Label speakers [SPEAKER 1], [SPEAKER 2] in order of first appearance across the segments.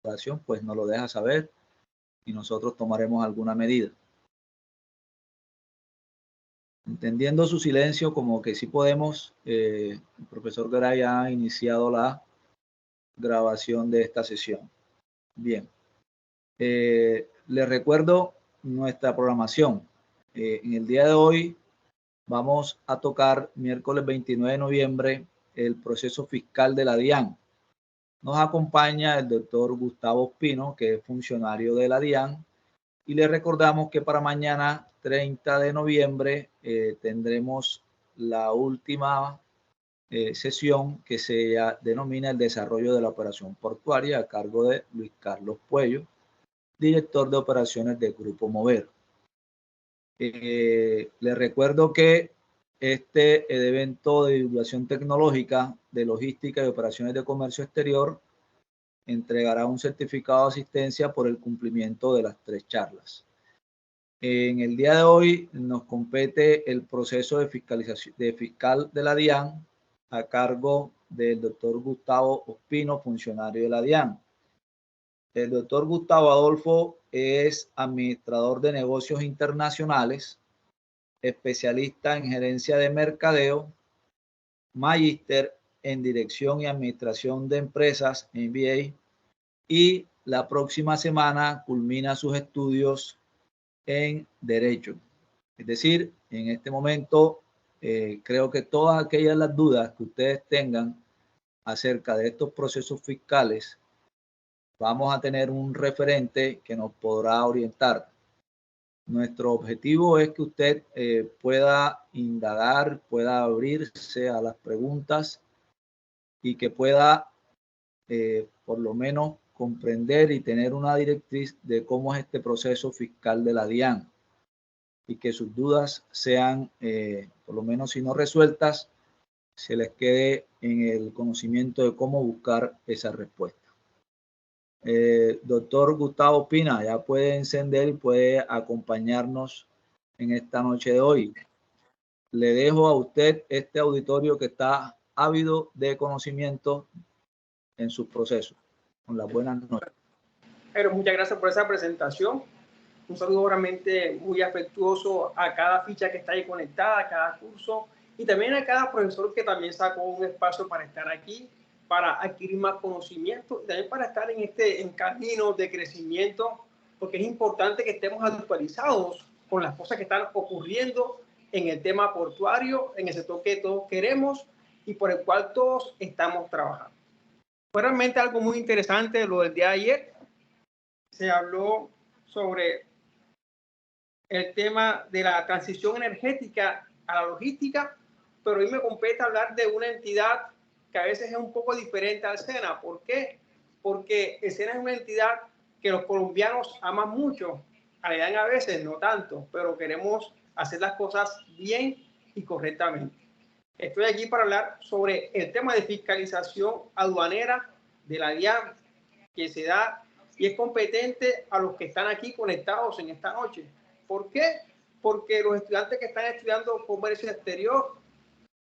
[SPEAKER 1] grabación, pues nos lo deja saber y nosotros tomaremos alguna medida. Entendiendo su silencio como que sí podemos, el profesor Garay ha iniciado la grabación de esta sesión. Bien, les recuerdo nuestra programación. En el día de hoy vamos a tocar miércoles 29 de noviembre el proceso fiscal de la DIAN. Nos acompaña el doctor Gustavo Ospino, que es funcionario de la DIAN, y le recordamos que para mañana 30 de noviembre tendremos la última sesión que se denomina el desarrollo de la operación portuaria a cargo de Luis Carlos Puello, director de operaciones del Grupo Mover. Les recuerdo que este evento de divulgación tecnológica de logística y operaciones de comercio exterior entregará un certificado de asistencia por el cumplimiento de las 3 charlas. En el día de hoy nos compete el proceso de fiscalización de fiscal de la DIAN a cargo del doctor Gustavo Ospino, funcionario de la DIAN. El doctor Gustavo Adolfo es administrador de negocios internacionales, especialista en gerencia de mercadeo, magíster en dirección y administración de empresas, MBA, y la próxima semana culmina sus estudios en Derecho. Es decir, en este momento creo que todas aquellas las dudas que ustedes tengan acerca de estos procesos fiscales, vamos a tener un referente que nos podrá orientar. Nuestro objetivo es que usted pueda indagar, pueda abrirse a las preguntas y que pueda por lo menos comprender y tener una directriz de cómo es este proceso fiscal de la DIAN y que sus dudas sean, por lo menos si no resueltas, se les quede en el conocimiento de cómo buscar esa respuesta. Doctor Gustavo Pina, ya puede encender y puede acompañarnos en esta noche de hoy. Le dejo a usted este auditorio que está ávido de conocimiento en sus procesos. Con las buenas noches.
[SPEAKER 2] Pero muchas gracias por esa presentación. Un saludo realmente muy afectuoso a cada ficha que está ahí conectada, a cada curso y también a cada profesor que también sacó un espacio para estar aquí, para adquirir más conocimiento y también para estar en camino de crecimiento, porque es importante que estemos actualizados con las cosas que están ocurriendo en el tema portuario, en el sector que todos queremos y por el cual todos estamos trabajando. Fue realmente algo muy interesante lo del día de ayer. Se habló sobre el tema de la transición energética a la logística, pero hoy me compete hablar de una entidad que a veces es un poco diferente al SENA. ¿Por qué? Porque el SENA es una entidad que los colombianos aman mucho, a veces no tanto, pero queremos hacer las cosas bien y correctamente. Estoy aquí para hablar sobre el tema de fiscalización aduanera de la DIAN que se da y es competente a los que están aquí conectados en esta noche. ¿Por qué? Porque los estudiantes que están estudiando comercio exterior,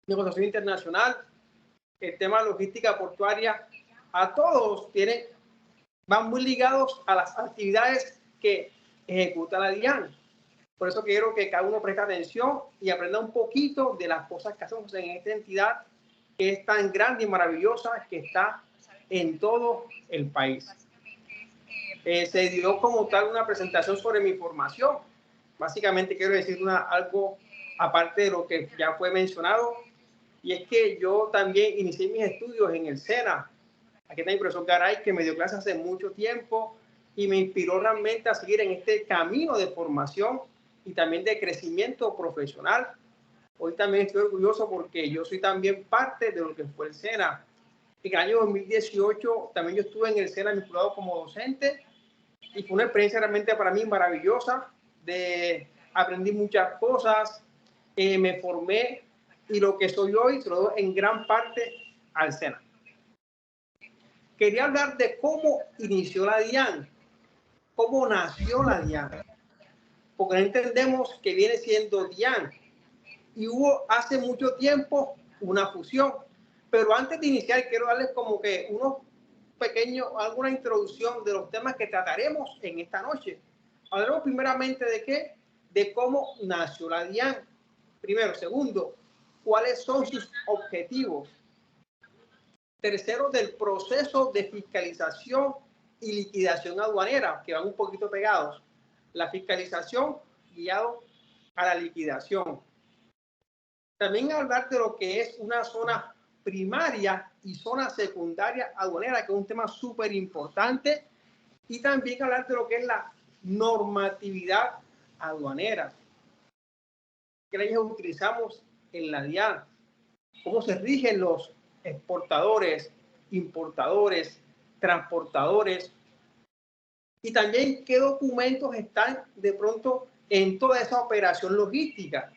[SPEAKER 2] negociación internacional, el tema de logística portuaria, a todos van muy ligados a las actividades que ejecuta la DIAN. Por eso quiero que cada uno preste atención y aprenda un poquito de las cosas que hacemos en esta entidad que es tan grande y maravillosa que está en todo el país. Se dio como tal una presentación sobre mi formación. Básicamente quiero decir algo aparte de lo que ya fue mencionado, y es que yo también inicié mis estudios en el SENA. Aquí está mi profesor Garay, que me dio clases hace mucho tiempo y me inspiró realmente a seguir en este camino de formación y también de crecimiento profesional. Hoy también estoy orgulloso porque yo soy también parte de lo que fue el SENA. En el año 2018 también yo estuve en el SENA vinculado como docente y fue una experiencia realmente para mí maravillosa. Aprendí muchas cosas, me formé y lo que soy hoy se lo doy en gran parte al SENA. Quería hablar de cómo inició la DIAN, cómo nació la DIAN, porque no entendemos que viene siendo DIAN y hubo hace mucho tiempo una fusión. Pero antes de iniciar quiero darles como que unos alguna introducción de los temas que trataremos en esta noche. Hablaremos primeramente de qué, de cómo nació la DIAN. Primero, segundo, cuáles son sus objetivos. Tercero, del proceso de fiscalización y liquidación aduanera, que van un poquito pegados. La fiscalización guiado a la liquidación. También hablar de lo que es una zona primaria y zona secundaria aduanera, que es un tema súper importante. Y también hablar de lo que es la normatividad aduanera. ¿Qué leyes utilizamos en la DIAN? ¿Cómo se rigen los exportadores, importadores, transportadores? Y también qué documentos están de pronto en toda esa operación logística.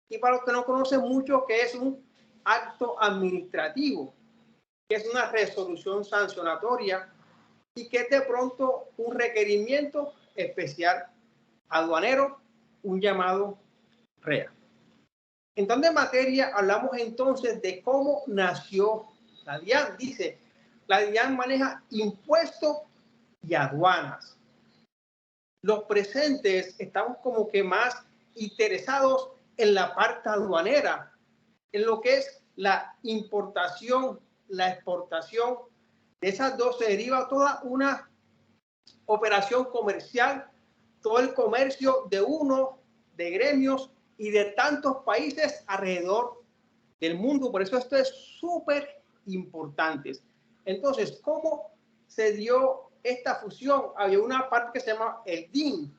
[SPEAKER 2] Y para los que no conocen mucho, ¿qué es un acto administrativo? ¿Qué es una resolución sancionatoria? Y ¿qué es de pronto un requerimiento especial aduanero, un llamado REA? Entonces, en materia, hablamos entonces de cómo nació la DIAN. Dice, la DIAN maneja impuestos y aduanas. Los presentes estamos como que más interesados en la parte aduanera, en lo que es la importación, la exportación. De esas dos se deriva toda una operación comercial, todo el comercio de uno, de gremios y de tantos países alrededor del mundo. Por eso esto es súper importante. Entonces, ¿cómo se dio esta fusión? Había una parte que se llama el DIN,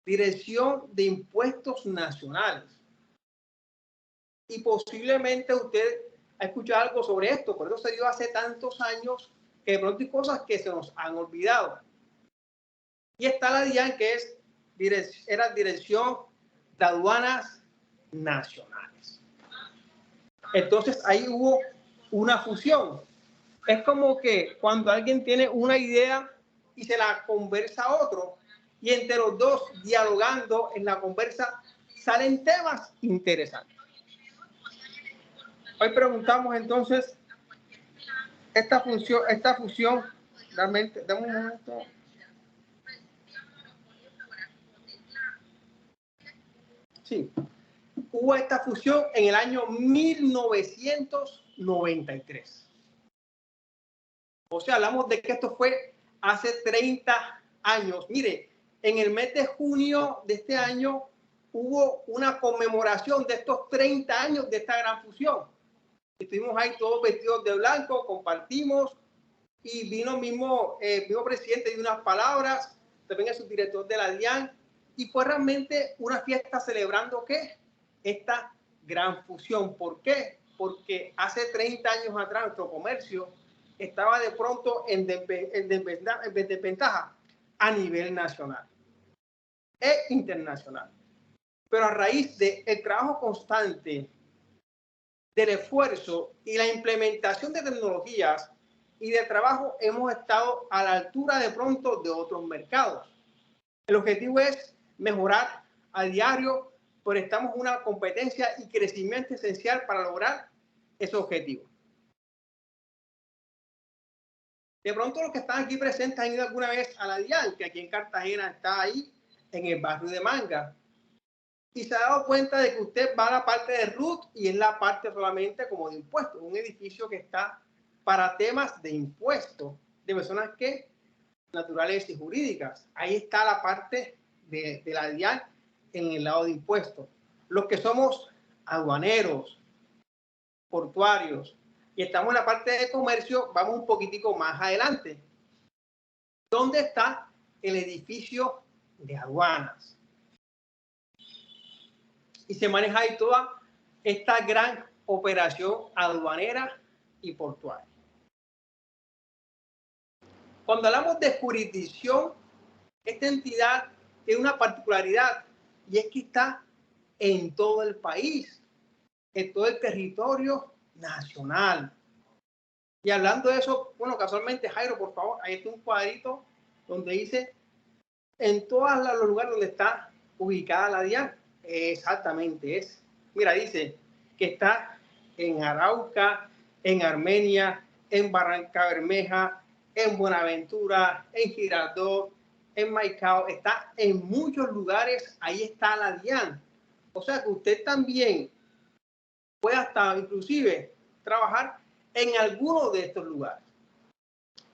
[SPEAKER 2] Dirección de Impuestos Nacionales. Y posiblemente usted ha escuchado algo sobre esto, por eso se dio hace tantos años que de pronto hay cosas que se nos han olvidado. Y está la DIAN, que era Dirección de Aduanas Nacionales. Entonces ahí hubo una fusión. Es como que cuando alguien tiene una idea y se la conversa a otro, y entre los dos dialogando en la conversa salen temas interesantes. Hoy preguntamos entonces esta fusión realmente, dame un momento. Sí, hubo esta fusión en el año 1993. O sea, hablamos de que esto fue hace 30 años. Mire, en el mes de junio de este año hubo una conmemoración de estos 30 años de esta gran fusión. Estuvimos ahí todos vestidos de blanco, compartimos, y vino mismo presidente de unas palabras, también el subdirector de la DIAN, y fue realmente una fiesta celebrando ¿qué? Esta gran fusión. ¿Por qué? Porque hace 30 años atrás nuestro comercio estaba de pronto en desventaja a nivel nacional e internacional. Pero a raíz del trabajo constante, del esfuerzo y la implementación de tecnologías y de trabajo, hemos estado a la altura de pronto de otros mercados. El objetivo es mejorar a diario, pero estamos en una competencia y crecimiento esencial para lograr ese objetivo. De pronto los que están aquí presentes han ido alguna vez a la DIAN, que aquí en Cartagena está ahí, en el barrio de Manga. Y se ha dado cuenta de que usted va a la parte de RUT y es la parte solamente como de impuestos. Un edificio que está para temas de impuestos, de personas que naturales y jurídicas. Ahí está la parte de la DIAN en el lado de impuestos. Los que somos aduaneros, portuarios, y estamos en la parte de comercio, vamos un poquitico más adelante. ¿Dónde está el edificio de aduanas? Y se maneja ahí toda esta gran operación aduanera y portuaria. Cuando hablamos de jurisdicción, esta entidad tiene una particularidad, y es que está en todo el país, en todo el territorio nacional. Y hablando de eso, bueno, casualmente, Jairo, por favor, ahí está un cuadrito donde dice en todos los lugares donde está ubicada la DIAN. Exactamente es. Mira, dice que está en Arauca, en Armenia, en Barranca Bermeja, en Buenaventura, en Girardot, en Maicao, está en muchos lugares, ahí está la DIAN. O sea que usted también puede hasta inclusive trabajar en alguno de estos lugares.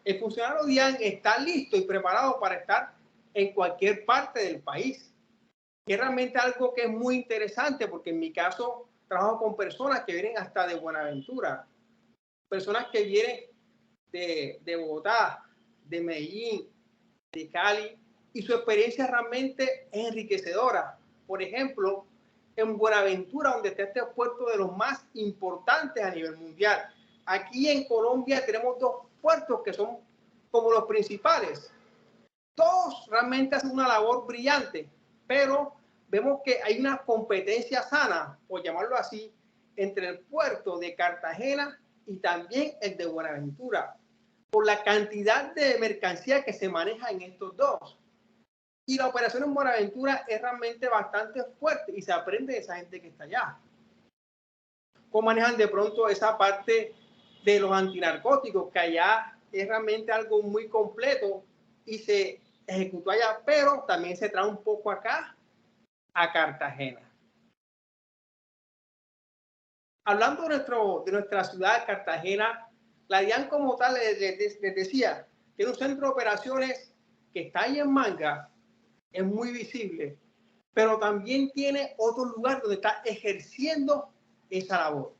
[SPEAKER 2] El funcionario DIAN está listo y preparado para estar en cualquier parte del país. Que es realmente algo que es muy interesante, porque en mi caso trabajo con personas que vienen hasta de Buenaventura, personas que vienen de Bogotá, de Medellín, de Cali, y su experiencia realmente es enriquecedora. Por ejemplo, en Buenaventura, donde está este puerto de los más importantes a nivel mundial. Aquí en Colombia tenemos dos puertos que son como los principales. Todos realmente hacen una labor brillante, pero vemos que hay una competencia sana, por llamarlo así, entre el puerto de Cartagena y también el de Buenaventura, por la cantidad de mercancía que se maneja en estos dos. Y la operación en Buenaventura es realmente bastante fuerte y se aprende de esa gente que está allá. Cómo manejan de pronto esa parte de los antinarcóticos, que allá es realmente algo muy completo y se ejecutó allá, pero también se trae un poco acá a Cartagena. Hablando de nuestra ciudad, Cartagena, la DIAN como tal, les decía, tiene un centro de operaciones que está ahí en Manga, es muy visible, pero también tiene otro lugar donde está ejerciendo esa labor.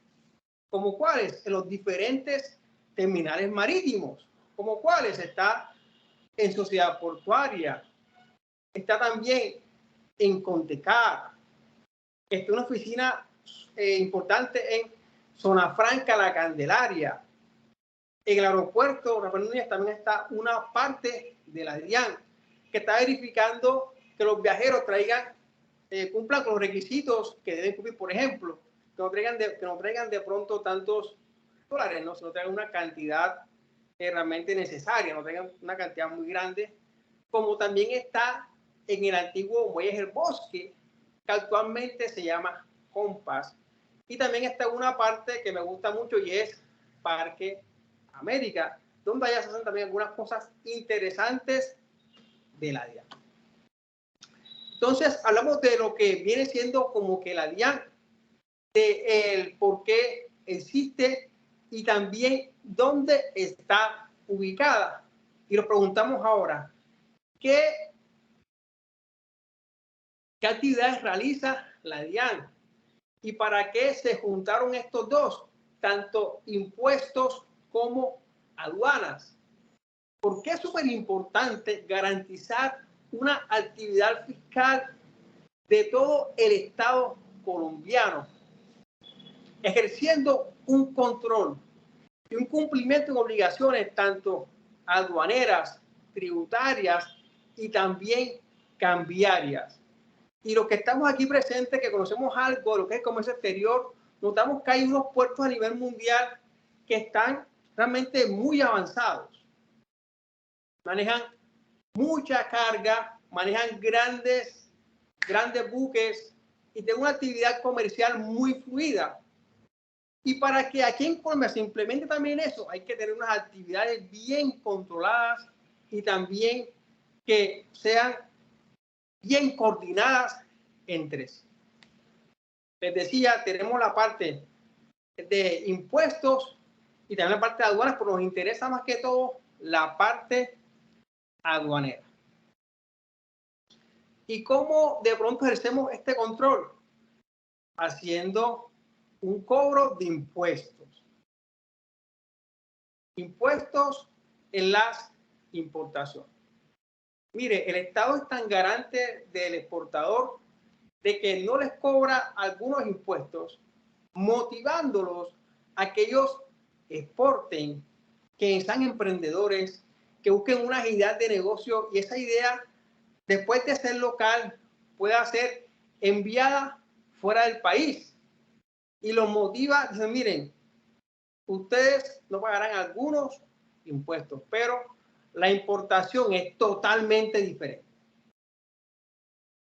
[SPEAKER 2] ¿Como cuáles? En los diferentes terminales marítimos. ¿Como cuáles? Está en Sociedad Portuaria, está también en Contecar, está una oficina importante en Zona Franca, La Candelaria. En el aeropuerto Rafael Núñez también está una parte de la DIAN que está verificando que los viajeros cumplan con los requisitos que deben cumplir. Por ejemplo, que no traigan de pronto tantos dólares, ¿no? Sino traigan una cantidad realmente necesaria, no traigan una cantidad muy grande, como también está en el antiguo Muelle El Bosque, que actualmente se llama Compass. Y también está una parte que me gusta mucho y es Parque América, donde allá se hacen también algunas cosas interesantes de la DIAN. Entonces, hablamos de lo que viene siendo como que la DIAN, de el por qué existe y también dónde está ubicada. Y nos preguntamos ahora, ¿qué actividades realiza la DIAN? ¿Y para qué se juntaron estos dos? Tanto impuestos como aduanas. ¿Por qué es súper importante garantizar una actividad fiscal de todo el Estado colombiano, ejerciendo un control y un cumplimiento de obligaciones tanto aduaneras, tributarias y también cambiarias? Y los que estamos aquí presentes, que conocemos algo de lo que es el comercio exterior, notamos que hay unos puertos a nivel mundial que están realmente muy avanzados. Manejan mucha carga, manejan grandes buques y tienen una actividad comercial muy fluida. Y para que aquí en Colombia se implemente también eso, hay que tener unas actividades bien controladas y también que sean bien coordinadas entre sí. Les decía, tenemos la parte de impuestos y también la parte de aduanas, pero nos interesa más que todo la parte aduanera. ¿Y cómo de pronto ejercemos este control? Haciendo un cobro de impuestos. Impuestos en las importaciones. Mire, el Estado es tan garante del exportador de que no les cobra algunos impuestos, motivándolos a que ellos exporten, que sean emprendedores, que busquen una idea de negocio y esa idea, después de ser local, pueda ser enviada fuera del país. Y los motiva, dicen, miren, ustedes no pagarán algunos impuestos, pero la importación es totalmente diferente.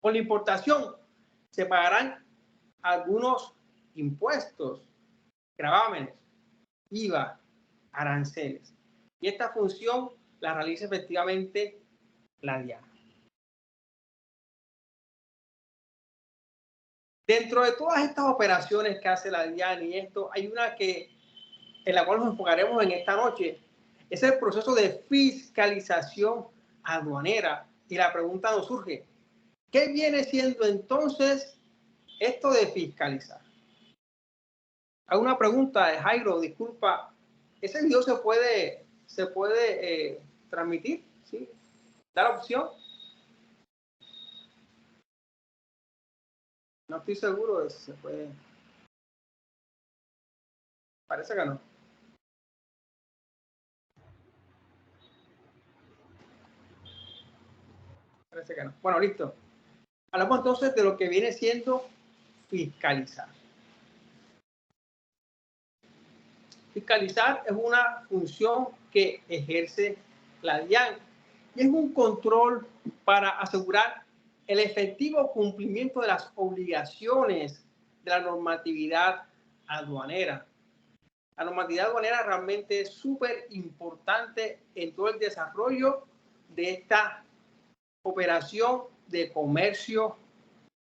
[SPEAKER 2] Con la importación se pagarán algunos impuestos, gravámenes, IVA, aranceles. Y esta función la realiza efectivamente la DIAN. Dentro de todas estas operaciones que hace la DIAN y esto, hay una en la cual nos enfocaremos en esta noche. Es el proceso de fiscalización aduanera. Y la pregunta nos surge, ¿qué viene siendo entonces esto de fiscalizar? Hay una pregunta de Jairo, disculpa, ¿ese video se puede transmitir? ¿Sí? ¿Da la opción? No estoy seguro de si se puede. Parece que no. Parece que no. Bueno, listo. Hablamos entonces de lo que viene siendo fiscalizar. Fiscalizar es una función que ejerce la DIAN y es un control para asegurar el efectivo cumplimiento de las obligaciones de la normatividad aduanera. La normatividad aduanera realmente es súper importante en todo el desarrollo de esta operación de comercio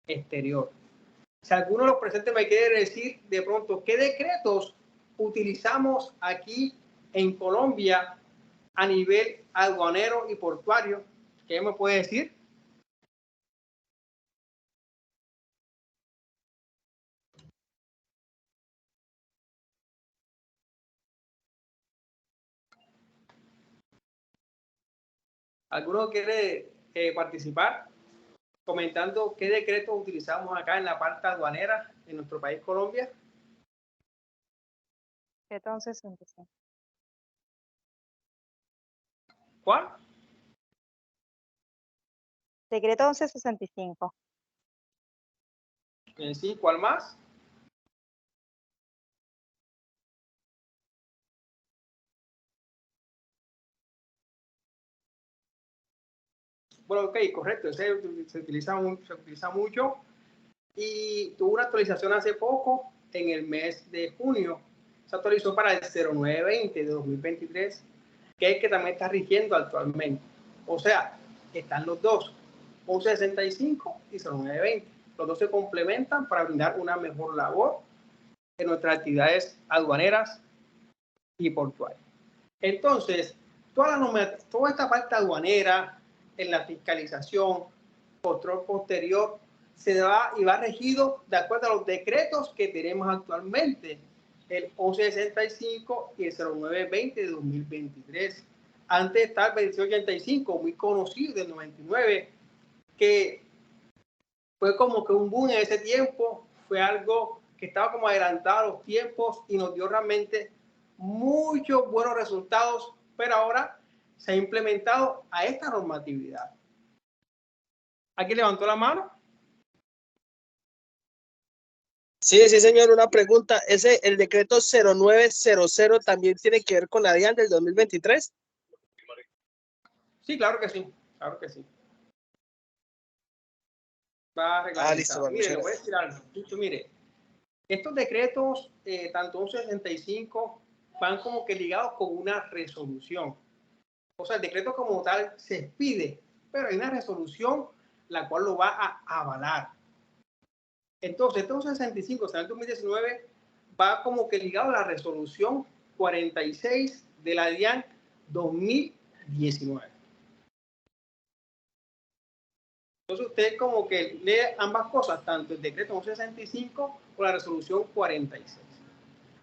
[SPEAKER 2] exterior. Si alguno de los presentes me quiere decir de pronto qué decretos utilizamos aquí en Colombia a nivel aduanero y portuario, ¿qué me puede decir? ¿Alguno quiere participar comentando qué decretos utilizamos acá en la parte aduanera en nuestro país Colombia?
[SPEAKER 3] Decreto 1165.
[SPEAKER 2] ¿Cuál?
[SPEAKER 3] Decreto 1165.
[SPEAKER 2] Sí, ¿cuál más? Bueno, ok, correcto. Se utiliza mucho y tuvo una actualización hace poco, en el mes de junio. Se actualizó para el 0920 de 2023, que es el que también está rigiendo actualmente. O sea, están los dos, 1165 y 0920. Los dos se complementan para brindar una mejor labor en nuestras actividades aduaneras y portuarias. Entonces, toda esta parte aduanera, en la fiscalización, control posterior, se va y va regido de acuerdo a los decretos que tenemos actualmente, el 1165 y el 0920 de 2023. Antes está el 2885, muy conocido, del 99, que fue como que un boom en ese tiempo, fue algo que estaba como adelantado a los tiempos y nos dio realmente muchos buenos resultados, pero ahora se ha implementado a esta normatividad. ¿Aquí levantó la mano?
[SPEAKER 4] Sí, sí, señor, una pregunta. ¿El decreto 0900 también tiene que ver con la DIAN del 2023?
[SPEAKER 2] Sí, claro que sí, claro que sí. Va reglamentado.
[SPEAKER 4] Listo, bueno,
[SPEAKER 2] mire, le voy a decir algo. Mire, estos decretos, tanto 1165, van como que ligados con una resolución. O sea, el decreto como tal se expide, pero hay una resolución la cual lo va a avalar. Entonces, este 1165, o sea, el 2019, va como que ligado a la resolución 46 de la DIAN 2019. Entonces, usted como que lee ambas cosas, tanto el decreto 1165 o la resolución 46.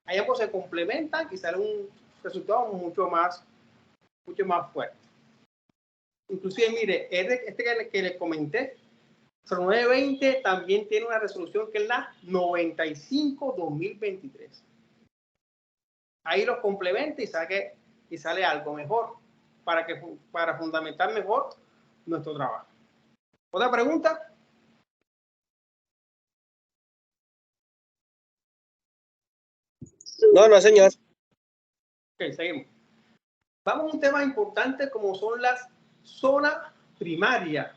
[SPEAKER 2] Ahí ambos se complementan y sale un resultado mucho más fuerte. Inclusive, mire, este que les comenté, 0920 también tiene una resolución que es la 95-2023. Ahí los complementa y sale algo mejor para fundamentar mejor nuestro trabajo. ¿Otra pregunta?
[SPEAKER 4] No, señor.
[SPEAKER 2] Ok, seguimos. Vamos a un tema importante como son las zonas primarias.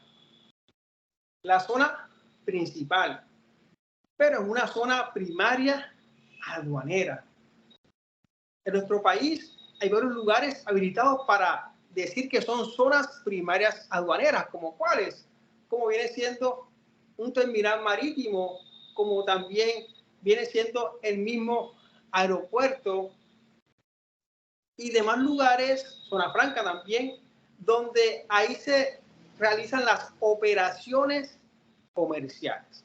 [SPEAKER 2] La zona principal, pero es una zona primaria aduanera. En nuestro país hay varios lugares habilitados para decir que son zonas primarias aduaneras, como cuáles, como viene siendo un terminal marítimo, como también viene siendo el mismo aeropuerto y demás lugares, zona franca también, donde ahí se realizan las operaciones comerciales.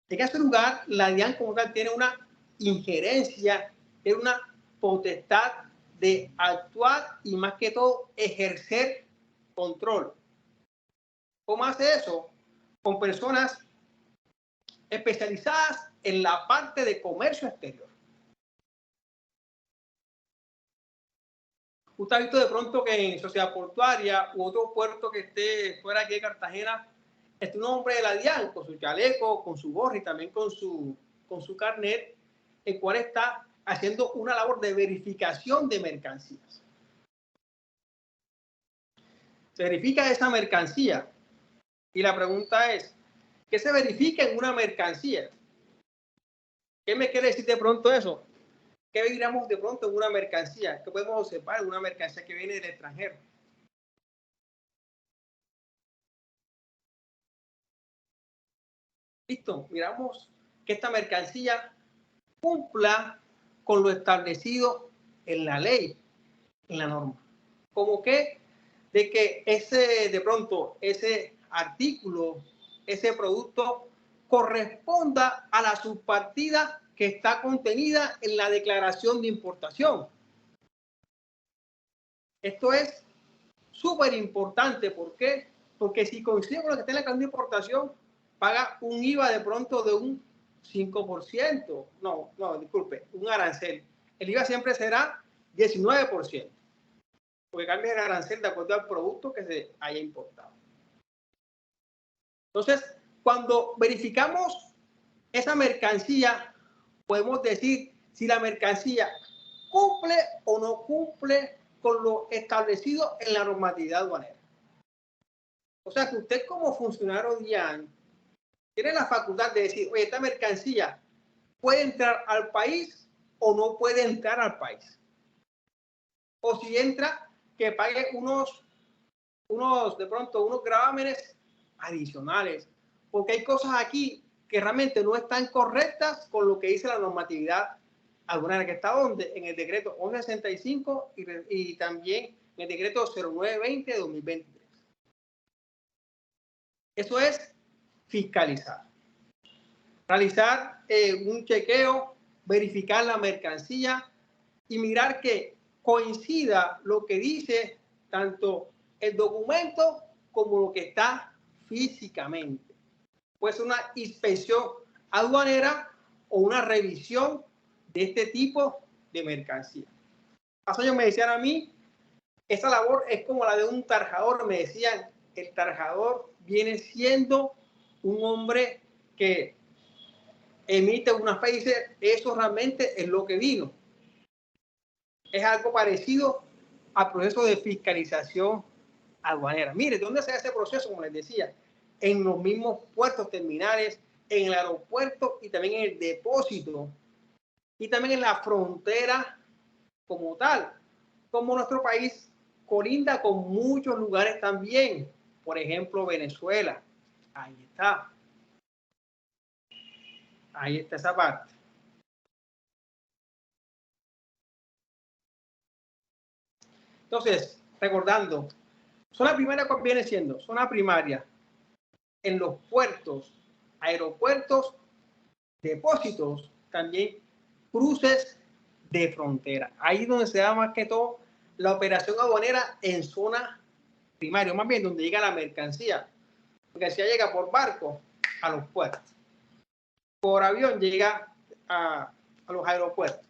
[SPEAKER 2] En ese lugar, la DIAN como tal tiene una injerencia, tiene una potestad de actuar y más que todo ejercer control. ¿Cómo hace eso? Con personas especializadas en la parte de comercio exterior. Usted ha visto de pronto que en Sociedad Portuaria u otro puerto que esté fuera aquí de Cartagena, está un hombre de la DIAN con su chaleco, con su gorra y también con su carnet, el cual está haciendo una labor de verificación de mercancías. Se verifica esa mercancía y la pregunta es, ¿qué se verifica en una mercancía? ¿Qué me quiere decir de pronto eso? ¿Qué veríamos de pronto en una mercancía? ¿Qué podemos observar en una mercancía que viene del extranjero? Listo, miramos que esta mercancía cumpla con lo establecido en la ley, en la norma. Como que de que de pronto ese artículo, ese producto corresponda a la subpartida que está contenida en la declaración de importación. Esto es súper importante. ¿Por qué? Porque si coincide con lo que está en la declaración de importación, paga un IVA de pronto de un 5%. No, disculpe, un arancel. El IVA siempre será 19%. Porque cambia el arancel de acuerdo al producto que se haya importado. Entonces, cuando verificamos esa mercancía, podemos decir si la mercancía cumple o no cumple con lo establecido en la normatividad aduanera. O sea, que usted como funcionario DIAN tiene la facultad de decir, oye, esta mercancía puede entrar al país o no puede entrar al país. O si entra, que pague unos gravámenes adicionales, porque hay cosas aquí que realmente no están correctas con lo que dice la normatividad aduanera, que está donde en el decreto 1165 y también en el decreto 0920 de 2023. Eso es fiscalizar, realizar un chequeo, verificar la mercancía y mirar que coincida lo que dice tanto el documento como lo que está físicamente. Puede ser una inspección aduanera o una revisión de este tipo de mercancía. Hace años me decían a mí, esa labor es como la de un tarjador. Me decían, el tarjador viene siendo un hombre que emite una fe y dice, eso realmente es lo que vino. Es algo parecido al proceso de fiscalización aduanera. Mire, ¿dónde se hace ese proceso? Como les decía, en los mismos puertos terminales, en el aeropuerto y también en el depósito y también en la frontera como tal. Como nuestro país colinda con muchos lugares también, por ejemplo, Venezuela. Ahí está. Ahí está esa parte. Entonces, recordando, zona primaria viene siendo zona primaria en los puertos, aeropuertos, depósitos, también cruces de frontera. Ahí es donde se da más que todo la operación aduanera en zona primaria, más bien donde llega la mercancía. La mercancía llega por barco a los puertos. Por avión llega a los aeropuertos.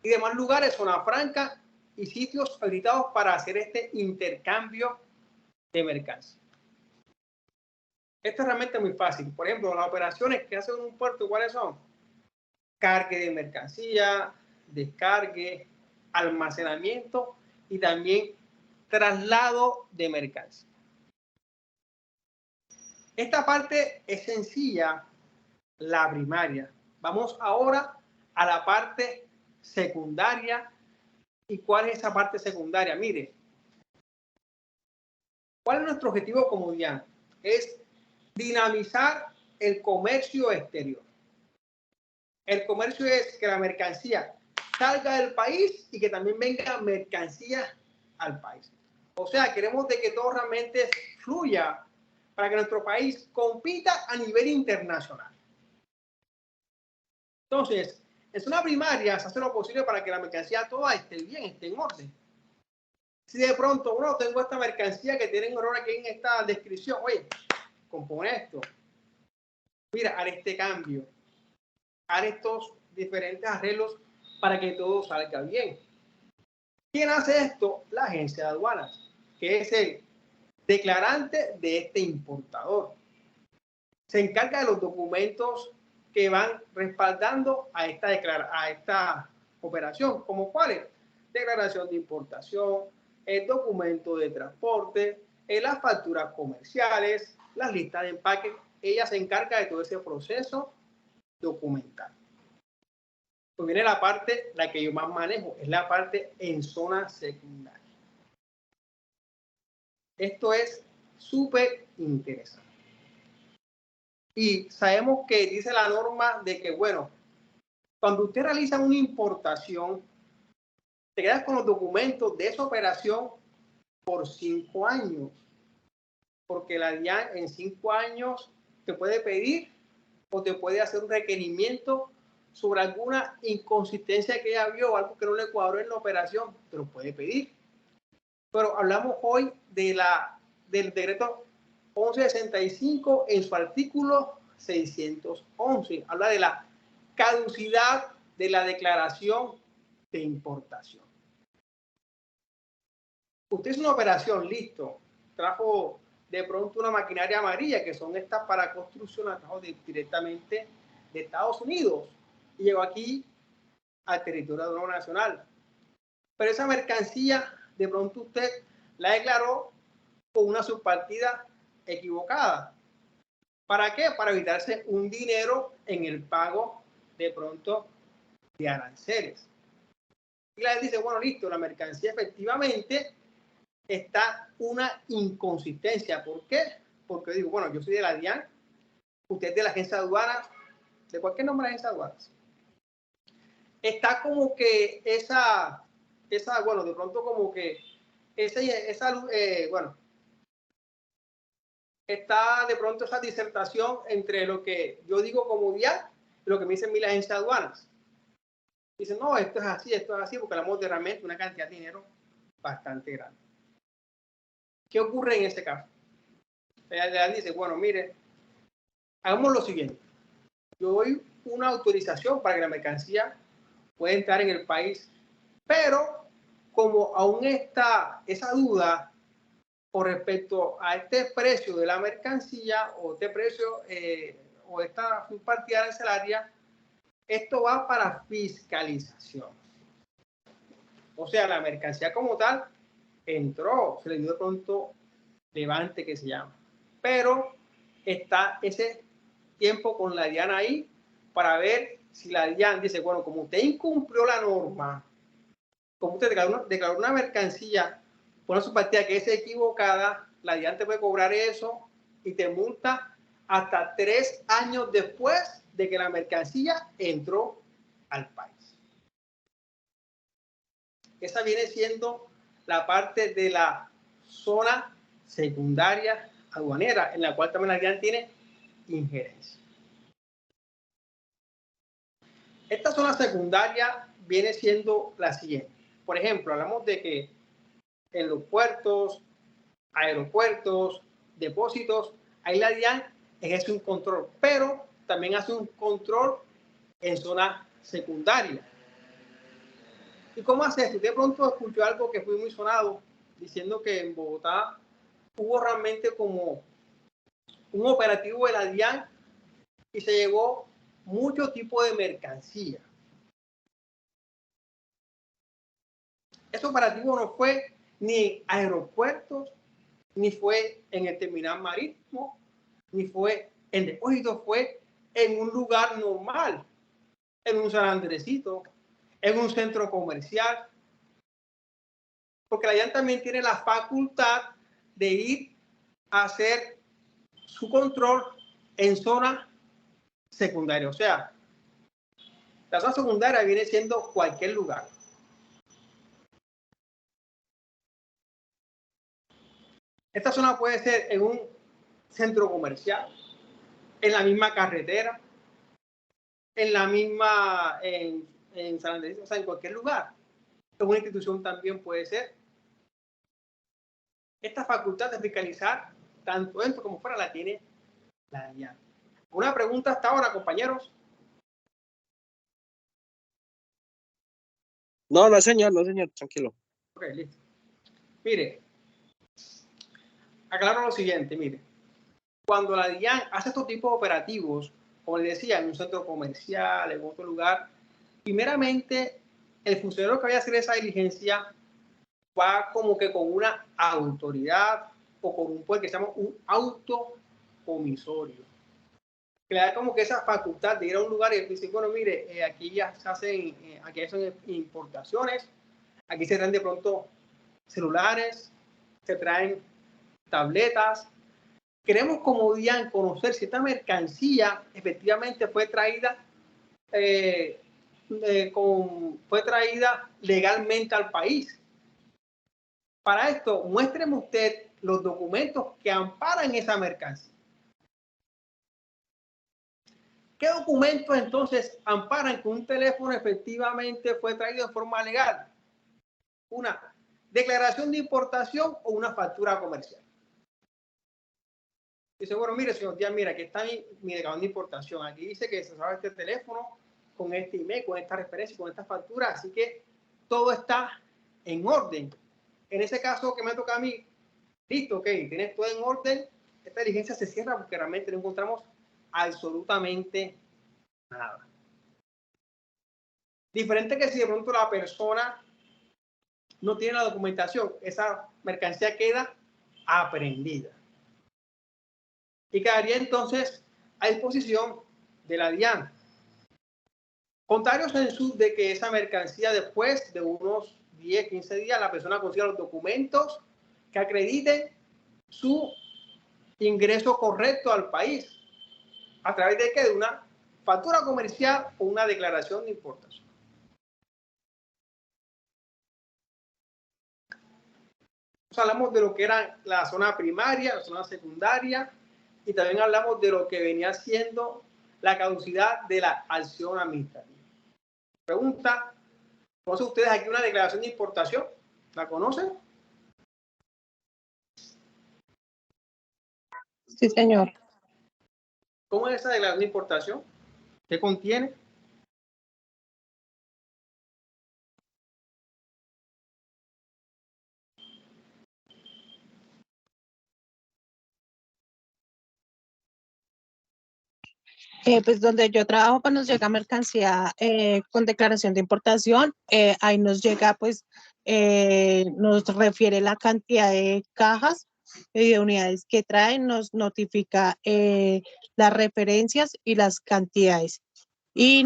[SPEAKER 2] Y demás lugares, zona franca y sitios habilitados para hacer este intercambio de mercancía. Esto es realmente muy fácil. Por ejemplo, las operaciones que hacen en un puerto, ¿cuáles son? Cargue de mercancía, descargue, almacenamiento y también traslado de mercancía. Esta parte es sencilla, la primaria. Vamos ahora a la parte secundaria ¿Y cuál es esa parte secundaria? Mire, ¿cuál es nuestro objetivo como DIAN? Es dinamizar el comercio exterior. El comercio es que la mercancía salga del país y que también venga mercancía al país. O sea, queremos de que todo realmente fluya para que nuestro país compita a nivel internacional. Entonces, en zona primaria se hace lo posible para que la mercancía toda esté bien, esté en orden. Si de pronto, bueno, tengo esta mercancía que tiene un error aquí en esta descripción, oye, compone esto. Mira, haré este cambio. Haré estos diferentes arreglos para que todo salga bien. ¿Quién hace esto? La agencia de aduanas, que es el declarante de este importador. Se encarga de los documentos que van respaldando a esta operación, como cuáles: declaración de importación, el documento de transporte, las facturas comerciales, las listas de empaque. Ella se encarga de todo ese proceso documental. Pues viene la parte, la que yo más manejo, es la parte en zona secundaria. Esto es súper interesante. Y sabemos que dice la norma de que, bueno, cuando usted realiza una importación, te quedas con los documentos de esa operación por 5 años. Porque la DIAN en 5 años te puede pedir o te puede hacer un requerimiento sobre alguna inconsistencia que ella vio o algo que no le cuadró en la operación, te lo puede pedir. Pero hablamos hoy del decreto 1165 en su artículo 611. Habla de la caducidad de la declaración de importación. Usted hizo una operación, listo, trajo de pronto una maquinaria amarilla, que son estas para construcción, la trajo directamente de Estados Unidos y llegó aquí al territorio de la nacional. Pero esa mercancía, de pronto usted la declaró con una subpartida equivocada. ¿Para qué? Para evitarse un dinero en el pago de pronto de aranceles. Y la dice, bueno, listo, la mercancía efectivamente está una inconsistencia. ¿Por qué? Porque digo, bueno, yo soy de la DIAN, usted es de la agencia de aduanas, de cualquier nombre de agencia de aduanas. Está como que esa, bueno, de pronto como que bueno, está de pronto esa disertación entre lo que yo digo como DIAN y lo que me dicen mi agencia de aduanas. Dicen, no, esto es así, porque hablamos de realmente una cantidad de dinero bastante grande. ¿Qué ocurre en este caso? Ella dice, bueno, mire, hagamos lo siguiente. Yo doy una autorización para que la mercancía pueda entrar en el país, pero como aún está esa duda con respecto a este precio de la mercancía o este precio o esta subpartida arancelaria, esto va para fiscalización. O sea, la mercancía como tal entró, se le dio de pronto levante que se llama, pero está ese tiempo con la DIAN ahí para ver si la DIAN dice, bueno, como usted incumplió la norma, como usted declaró una mercancía por una subpartida que es equivocada, la DIAN te puede cobrar eso y te multa hasta 3 años después de que la mercancía entró al país. Esa viene siendo la parte de la zona secundaria aduanera, en la cual también la DIAN tiene injerencia. Esta zona secundaria viene siendo la siguiente. Por ejemplo, hablamos de que en los puertos, aeropuertos, depósitos, ahí la DIAN ejerce un control, pero también hace un control en zona secundaria. ¿Y cómo hace esto? De pronto escuchó algo que fue muy sonado, diciendo que en Bogotá hubo realmente como un operativo de la DIAN y se llevó mucho tipo de mercancía. Ese operativo no fue ni en aeropuertos, ni fue en el terminal marítimo, ni fue en depósito, fue en un lugar normal, en un San Andresito, en un centro comercial. porque la DIAN también tiene la facultad de ir a hacer su control en zona secundaria. O sea, la zona secundaria viene siendo cualquier lugar. Esta zona puede ser en un centro comercial, en la misma carretera, en la misma, en San Andrés, o sea, en cualquier lugar. En una institución también puede ser. Esta facultad de fiscalizar, tanto dentro como fuera, la tiene la DIAN. Una pregunta hasta ahora, compañeros.
[SPEAKER 4] No, no, señor, no, señor, tranquilo.
[SPEAKER 2] Ok, listo. Mire, aclaro lo siguiente, mire. Cuando la DIAN hace estos tipos de operativos, como les decía, en un centro comercial, en otro lugar, primeramente, el funcionario que vaya a hacer esa diligencia va como que con una autoridad o con un poder que se llama un autocomisorio, que le da como que esa facultad de ir a un lugar y decir, bueno, mire, aquí ya se hacen, aquí son importaciones, aquí se traen de pronto celulares, se traen tabletas. Queremos como DIAN conocer si esta mercancía efectivamente fue traída fue traída legalmente al país. Para esto, muéstreme usted los documentos que amparan esa mercancía. ¿Qué documentos entonces amparan que un teléfono efectivamente fue traído de forma legal? Una declaración de importación o una factura comercial. Dice, bueno, mire, señor Díaz, mira, aquí está mi declaración de importación. Aquí dice que se sabe este teléfono con este email, con esta referencia, con esta factura. Así que todo está en orden. En ese caso que me toca a mí, listo, ok, tienes todo en orden. Esta diligencia se cierra porque realmente no encontramos absolutamente nada. Diferente que si de pronto la persona no tiene la documentación, esa mercancía queda aprehendida y quedaría entonces a disposición de la DIAN. Contrarios en su de que esa mercancía después de unos 10, 15 días la persona consiga los documentos que acrediten su ingreso correcto al país a través de ¿qué? De una factura comercial o una declaración de importación. Hablamos de lo que era la zona primaria, la zona secundaria, y también hablamos de lo que venía siendo la caducidad de la acción administrativa. Pregunta, ¿conocen ustedes aquí una declaración de importación? ¿La conocen?
[SPEAKER 5] Sí, señor.
[SPEAKER 2] ¿Cómo es esa declaración de importación? ¿Qué contiene?
[SPEAKER 5] Pues donde yo trabajo, pues nos llega mercancía con declaración de importación. Ahí nos llega, pues, nos refiere la cantidad de cajas y de unidades que traen, nos notifica las referencias y las cantidades. Y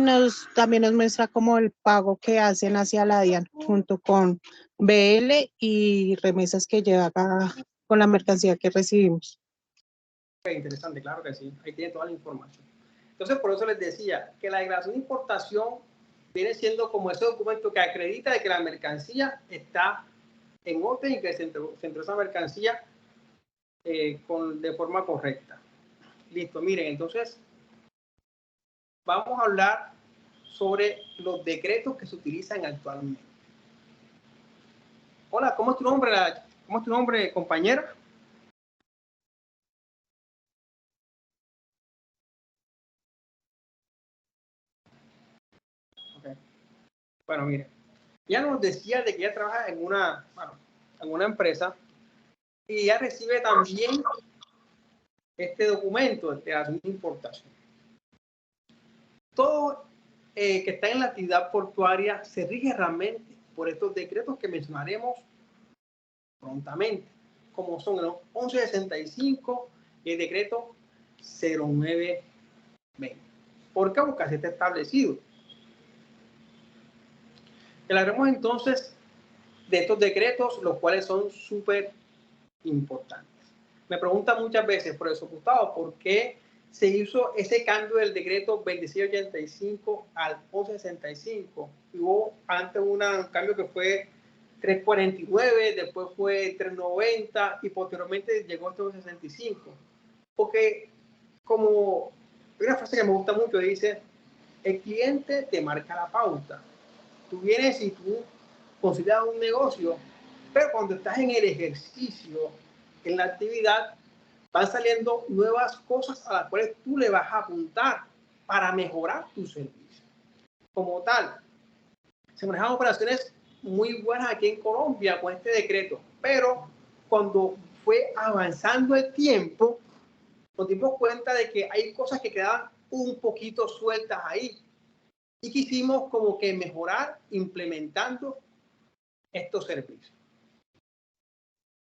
[SPEAKER 5] también nos muestra como el pago que hacen hacia la DIAN junto con BL y remesas que llega con la mercancía que recibimos.
[SPEAKER 2] Interesante, claro que sí. Ahí tiene toda la información. Entonces, por eso les decía que la declaración de importación viene siendo como ese documento que acredita de que la mercancía está en orden y que se entró esa mercancía de forma correcta. Listo, miren, entonces vamos a hablar sobre los decretos que se utilizan actualmente. Hola, ¿cómo es tu nombre? ¿Cómo es tu nombre, compañera? Okay. Bueno, mire, ya nos decía de que ella trabaja en una empresa y ella recibe también este documento de declaración de importación. Todo que está en la actividad portuaria se rige realmente por estos decretos que mencionaremos prontamente, como son el 1165 y el decreto 0920. ¿Por qué? Porque así está establecido. Hablaremos entonces de estos decretos, los cuales son súper importantes. Me preguntan muchas veces, profesor Gustavo, ¿por qué se hizo ese cambio del decreto 2685 al 1165? Hubo antes un cambio que fue 349, después fue 390 y posteriormente llegó hasta 1165. Porque como hay una frase que me gusta mucho, dice, el cliente te marca la pauta. Tú vienes y tú consideras un negocio, pero cuando estás en el ejercicio, en la actividad, van saliendo nuevas cosas a las cuales tú le vas a apuntar para mejorar tu servicio. Como tal, se manejan operaciones muy buenas aquí en Colombia con este decreto, pero cuando fue avanzando el tiempo, nos dimos cuenta de que hay cosas que quedaban un poquito sueltas ahí y quisimos como que mejorar implementando estos servicios.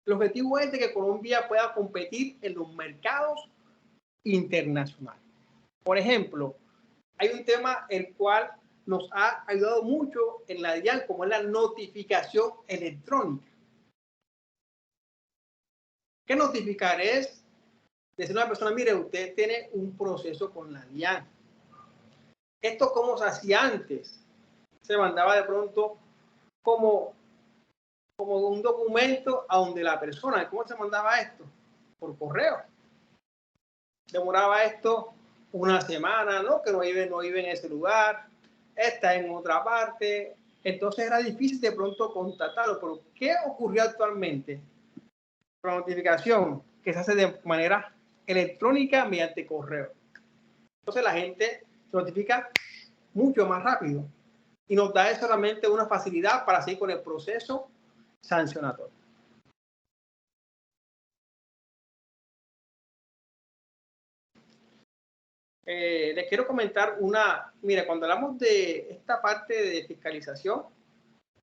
[SPEAKER 2] El objetivo es de que Colombia pueda competir en los mercados internacionales. Por ejemplo, hay un tema el cual nos ha ayudado mucho en la DIAN, como es la notificación electrónica. ¿Qué notificar es? Decirle a una persona, mire, usted tiene un proceso con la DIAN. Esto como se hacía antes, se mandaba de pronto como un documento a donde la persona, ¿cómo se mandaba esto? Por correo. Demoraba esto una semana, ¿no? Que no vive en ese lugar, está en otra parte, entonces era difícil de pronto contactarlo. Pero ¿qué ocurrió actualmente? La notificación que se hace de manera electrónica mediante correo. Entonces la gente se notifica mucho más rápido y nos da solamente una facilidad para seguir con el proceso sancionatorio. Les quiero comentar mira, cuando hablamos de esta parte de fiscalización,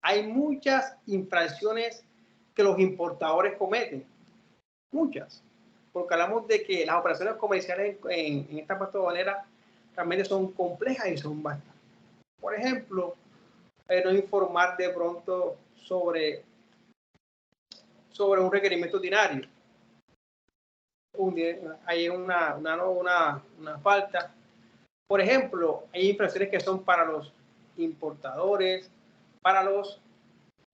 [SPEAKER 2] hay muchas infracciones que los importadores cometen, muchas, porque hablamos de que las operaciones comerciales en esta parte aduanera realmente son complejas y son bastantes. Por ejemplo, no informar de pronto sobre un requerimiento ordinario. Hay una falta. Por ejemplo, hay infracciones que son para los importadores, para los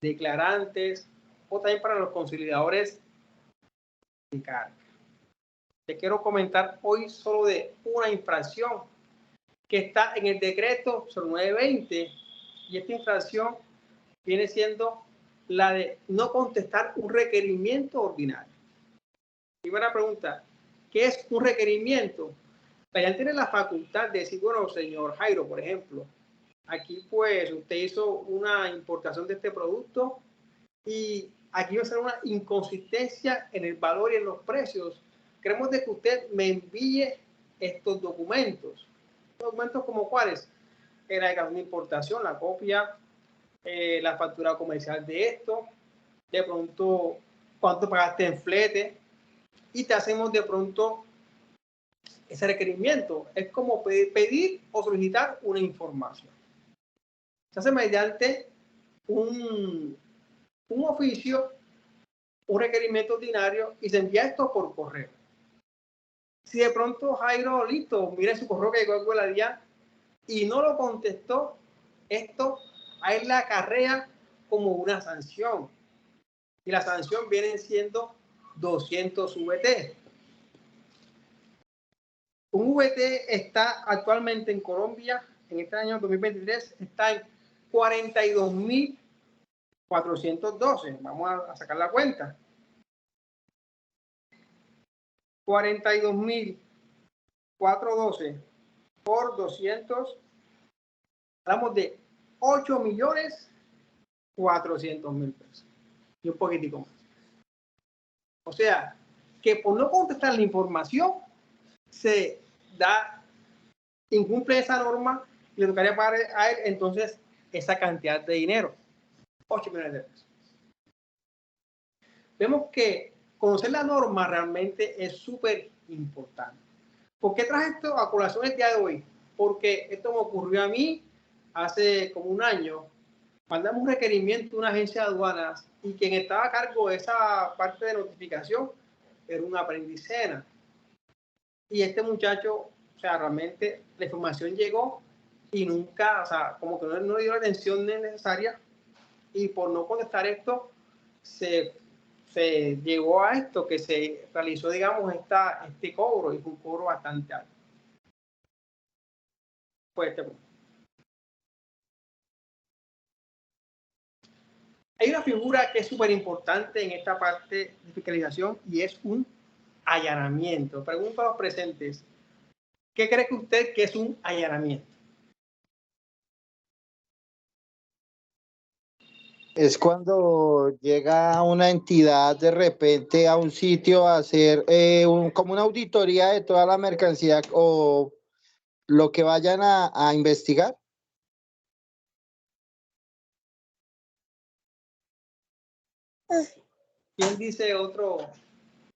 [SPEAKER 2] declarantes o también para los conciliadores de carga. Te quiero comentar hoy solo de una infracción que está en el decreto 0920 y esta infracción viene siendo la de no contestar un requerimiento ordinario. Primera pregunta, ¿qué es un requerimiento? La DIAN tiene la facultad de decir, bueno, señor Jairo, por ejemplo, aquí pues usted hizo una importación de este producto y aquí va a ser una inconsistencia en el valor y en los precios. Queremos de que usted me envíe estos documentos. ¿Documentos como cuáles? La declaración de importación, la copia, la factura comercial de esto, de pronto cuánto pagaste en flete y te hacemos de pronto ese requerimiento. Es como pedir o solicitar una información. Se hace mediante un oficio, un requerimiento ordinario y se envía esto por correo. Si de pronto Jairo, listo, mire su correo que llegó a la DIAN y no lo contestó, esto a él le acarrea como una sanción. Y la sanción viene siendo 200 VT. Un VT está actualmente en Colombia, en este año 2023, está en 42.412. Vamos a sacar la cuenta. 42.412 por 200. Hablamos de 8.400.000 pesos. Y un poquitico más. O sea, que por no contestar la información, se incumple esa norma y le tocaría pagar a él entonces esa cantidad de dinero, 8 millones de pesos. Vemos que conocer la norma realmente es súper importante. ¿Por qué traje esto a colación el día de hoy? Porque esto me ocurrió a mí hace como un año. mandamos un requerimiento a una agencia de aduanas y quien estaba a cargo de esa parte de notificación era un aprendizena. Y este muchacho, o sea, realmente la información llegó y nunca, o sea, como que no dio la atención necesaria y por no contestar esto, se llegó a esto, que se realizó, digamos, este cobro y fue un cobro bastante alto. Pues hay una figura que es súper importante en esta parte de fiscalización y es un allanamiento. Pregunto a los presentes, ¿qué cree que usted que es un allanamiento?
[SPEAKER 6] Es cuando llega una entidad de repente a un sitio a hacer como una auditoría de toda la mercancía o lo que vayan a investigar.
[SPEAKER 2] ¿Quién dice otro?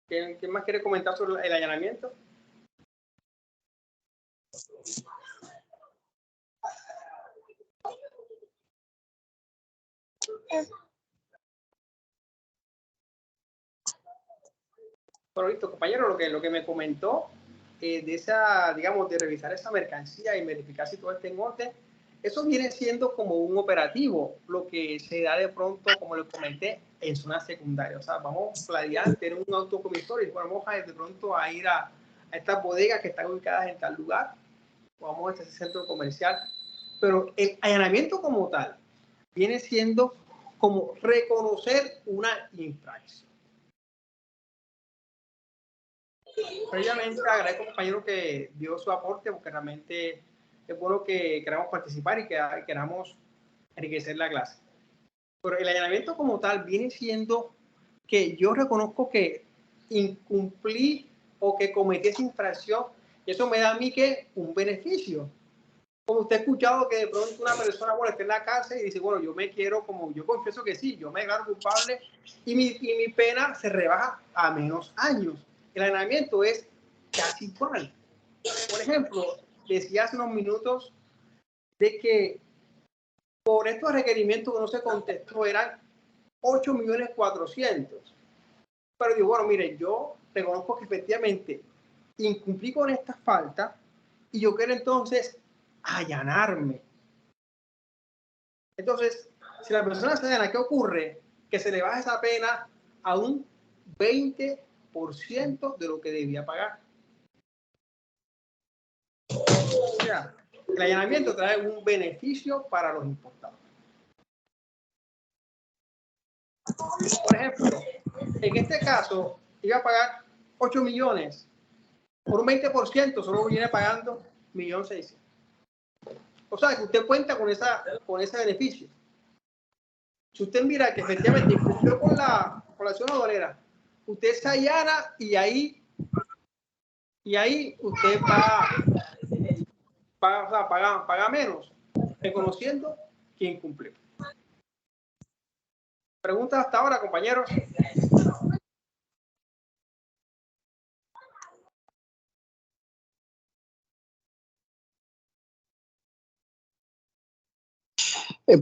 [SPEAKER 2] ¿Quién más quiere comentar sobre el allanamiento? Bueno, listo, compañero, lo que me comentó de esa, digamos, de revisar esa mercancía y verificar si todo está en orden, eso viene siendo como un operativo, lo que se da de pronto, como les comenté, en zona secundaria. O sea, vamos a planear tener un autocomisorio y vamos a de pronto a ir a estas bodegas que están ubicadas en tal lugar, o vamos a este centro comercial. Pero el allanamiento como tal viene siendo como reconocer una infracción. Previamente agradezco, compañero, que dio su aporte, porque realmente es bueno que queramos participar y que queramos enriquecer la clase. Pero el allanamiento como tal viene siendo que yo reconozco que incumplí o que cometí esa infracción y eso me da a mí que un beneficio. Como usted ha escuchado que de pronto una persona, bueno, está en la cárcel y dice, bueno, yo me quiero, como yo confieso que sí, yo me declaro culpable y mi pena se rebaja a menos años. El allanamiento es casi igual. Por ejemplo, decía hace unos minutos de que por estos requerimientos que no se contestó eran 8.400.000. Pero digo, bueno, mire, yo reconozco que efectivamente incumplí con esta falta y yo quiero entonces allanarme. Entonces, si la persona se allana, ¿qué ocurre? Que se le baja esa pena a un 20% de lo que debía pagar. O sea, el allanamiento trae un beneficio para los importadores. Por ejemplo, en este caso, iba a pagar 8 millones. Por un 20% solo viene pagando 1.600.000. O sea, que usted cuenta con ese beneficio. Si usted mira que efectivamente incumplió con la acción aduanera, usted se allana y ahí usted paga menos, reconociendo que incumplió. Preguntas hasta ahora, compañeros.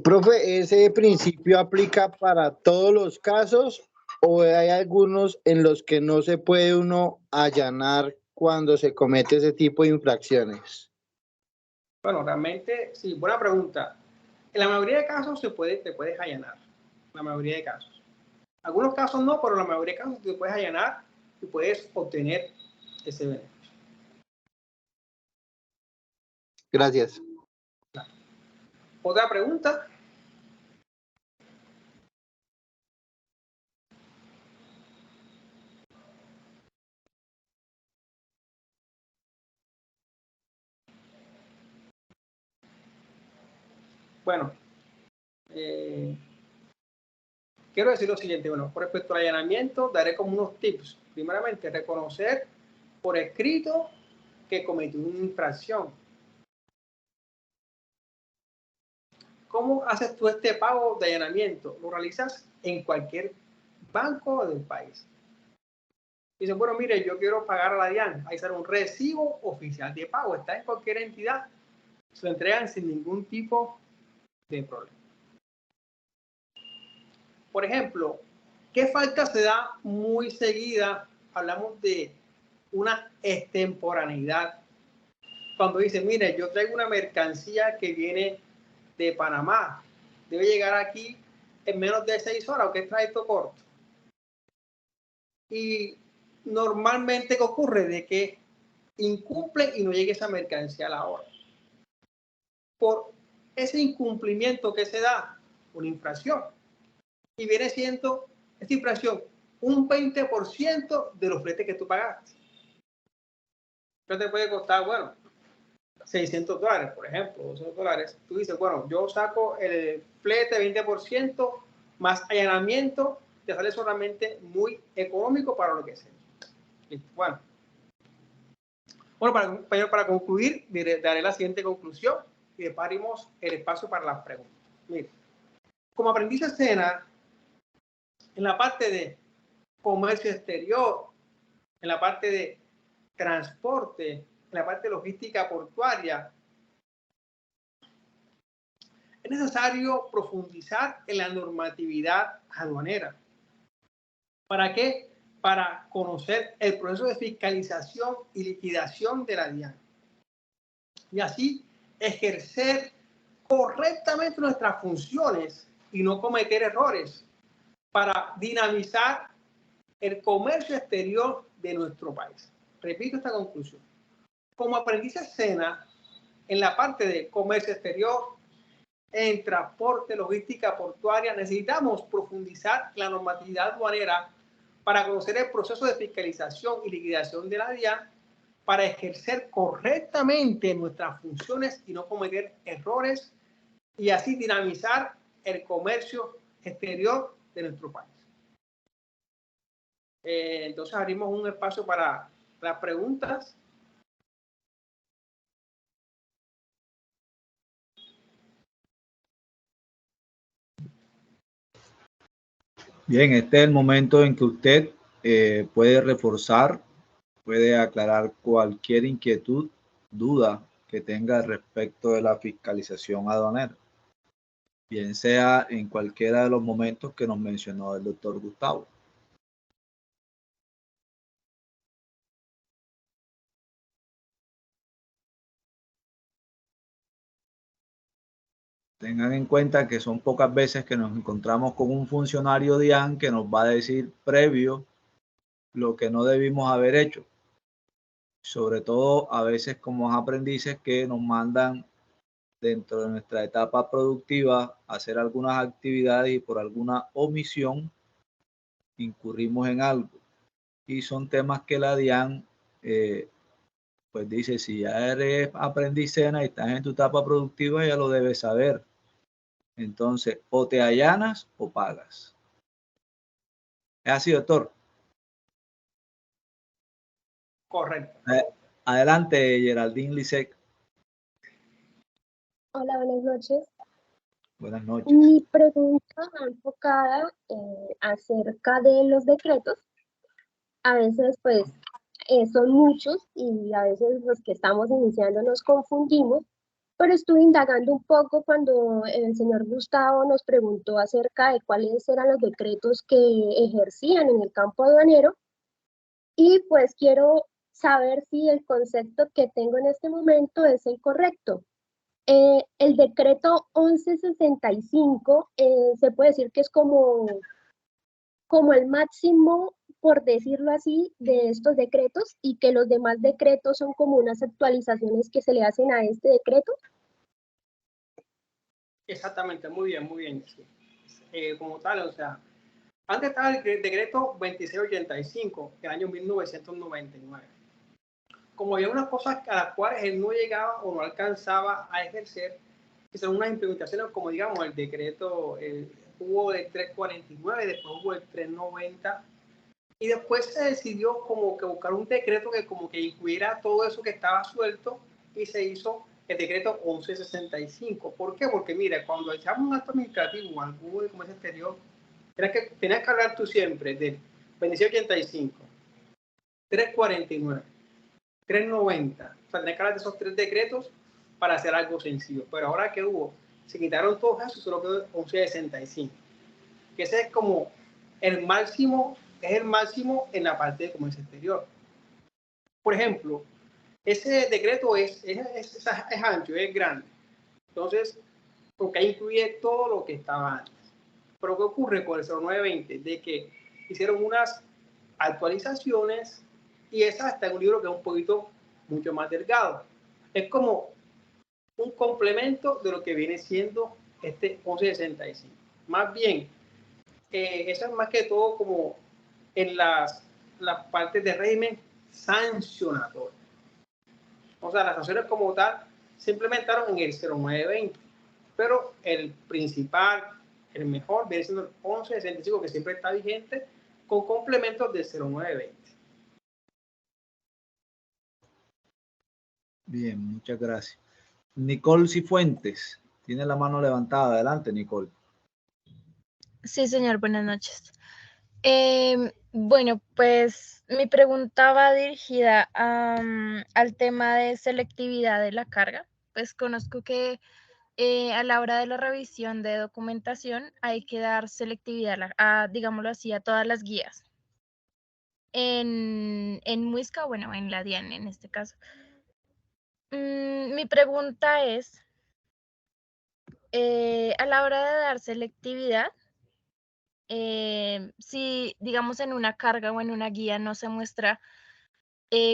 [SPEAKER 6] Profe, ¿ese principio aplica para todos los casos o hay algunos en los que no se puede uno allanar cuando se comete ese tipo de infracciones?
[SPEAKER 2] Bueno, realmente, sí, buena pregunta. En la mayoría de casos te puedes allanar. La mayoría de casos. Algunos casos no, pero en la mayoría de casos te puedes allanar y puedes obtener ese beneficio.
[SPEAKER 6] Gracias.
[SPEAKER 2] Otra pregunta. Bueno, quiero decir lo siguiente. Bueno, con respecto al allanamiento, daré como unos tips. Primeramente, reconocer por escrito que cometió una infracción. ¿Cómo haces tú este pago de allanamiento? Lo realizas en cualquier banco del país. Dice, bueno, mire, yo quiero pagar a la DIAN. Ahí sale un recibo oficial de pago. Está en cualquier entidad. Se lo entregan sin ningún tipo de problema. Por ejemplo, ¿qué falta se da muy seguida? Hablamos de una extemporaneidad. Cuando dice, mire, yo traigo una mercancía que viene de Panamá, debe llegar aquí en menos de 6 horas, ¿o qué trae esto corto? Y normalmente, ¿qué ocurre? De que incumple y no llegue esa mercancía a la hora. Por ese incumplimiento que se da, una infracción. Y viene siendo esta infracción un 20% de los fletes que tú pagaste. Esto te puede costar, bueno, $600, por ejemplo, $200. Tú dices, bueno, yo saco el flete 20% más allanamiento, te sale solamente muy económico para lo que sea. Bueno, para concluir, daré la siguiente conclusión y departimos el espacio para las preguntas. Mire, como aprendiz de escena, en la parte de comercio exterior, en la parte de transporte, en la parte de logística portuaria, es necesario profundizar en la normatividad aduanera. ¿Para qué? Para conocer el proceso de fiscalización y liquidación de la DIAN. Y así ejercer correctamente nuestras funciones y no cometer errores para dinamizar el comercio exterior de nuestro país. Repito esta conclusión. Como aprendiz de escena, en la parte de comercio exterior, en transporte, logística portuaria, necesitamos profundizar la normatividad aduanera para conocer el proceso de fiscalización y liquidación de la DIAN, para ejercer correctamente nuestras funciones y no cometer errores y así dinamizar el comercio exterior de nuestro país. Entonces abrimos un espacio para las preguntas.
[SPEAKER 1] Bien, este es el momento en que usted puede reforzar, puede aclarar cualquier inquietud, duda que tenga respecto de la fiscalización aduanera, bien sea en cualquiera de los momentos que nos mencionó el doctor Gustavo. Tengan en cuenta que son pocas veces que nos encontramos con un funcionario DIAN que nos va a decir previo lo que no debimos haber hecho. Sobre todo a veces como aprendices que nos mandan dentro de nuestra etapa productiva a hacer algunas actividades y por alguna omisión incurrimos en algo. Y son temas que la DIAN pues dice, si ya eres aprendiz SENA y estás en tu etapa productiva, ya lo debes saber. Entonces, o te allanas o pagas. ¿Es así, doctor?
[SPEAKER 2] Correcto.
[SPEAKER 1] Adelante, Geraldine Lisek.
[SPEAKER 7] Hola, buenas noches.
[SPEAKER 1] Buenas noches.
[SPEAKER 7] Mi pregunta va enfocada acerca de los decretos. A veces, pues, son muchos y a veces los que estamos iniciando nos confundimos, pero estuve indagando un poco cuando el señor Gustavo nos preguntó acerca de cuáles eran los decretos que ejercían en el campo aduanero y pues quiero saber si el concepto que tengo en este momento es el correcto. El decreto 1165 se puede decir que es como el máximo, por decirlo así, de estos decretos y que los demás decretos son como unas actualizaciones que se le hacen a este decreto.
[SPEAKER 2] Exactamente, muy bien, muy bien. Como tal, o sea, antes estaba el decreto 2685 del año 1999. Como había unas cosas a las cuales él no llegaba o no alcanzaba a ejercer, que son unas implementaciones como digamos el decreto, hubo el 349, después hubo el 390 y después se decidió como que buscar un decreto que como que incluyera todo eso que estaba suelto y se hizo el decreto 1165. ¿Por qué? Porque mira, cuando echamos un acto administrativo al Cubo de Comercio Exterior, tenías que hablar tú siempre del 2685, 349, 390. O sea, tenés que hablar de esos tres decretos para hacer algo sencillo. Pero ahora que hubo, se quitaron todos esos, solo quedó 1165. que ese es como el máximo, es el máximo en la parte de comercio exterior. Por ejemplo, ese decreto es ancho, es grande. Entonces, porque ahí incluye todo lo que estaba antes. Pero ¿qué ocurre con el 0920? De que hicieron unas actualizaciones y esa está en un libro que es un poquito mucho más delgado. Es como un complemento de lo que viene siendo este 1165. Más bien, eso es más que todo como en las partes de régimen sancionatorio. O sea, las sanciones como tal se implementaron en el 0920, pero el principal, el mejor, viene siendo el 1165, que siempre está vigente, con complementos del 0920.
[SPEAKER 1] Bien, muchas gracias. Nicole Cifuentes, tiene la mano levantada. Adelante, Nicole.
[SPEAKER 8] Sí, señor, buenas noches. Bueno, pues mi pregunta va dirigida al tema de selectividad de la carga. Pues conozco que a la hora de la revisión de documentación hay que dar selectividad, digámoslo así, a todas las guías. En Muisca, bueno, en la DIAN en este caso. Mi pregunta es, a la hora de dar selectividad, si digamos en una carga o en una guía no se muestra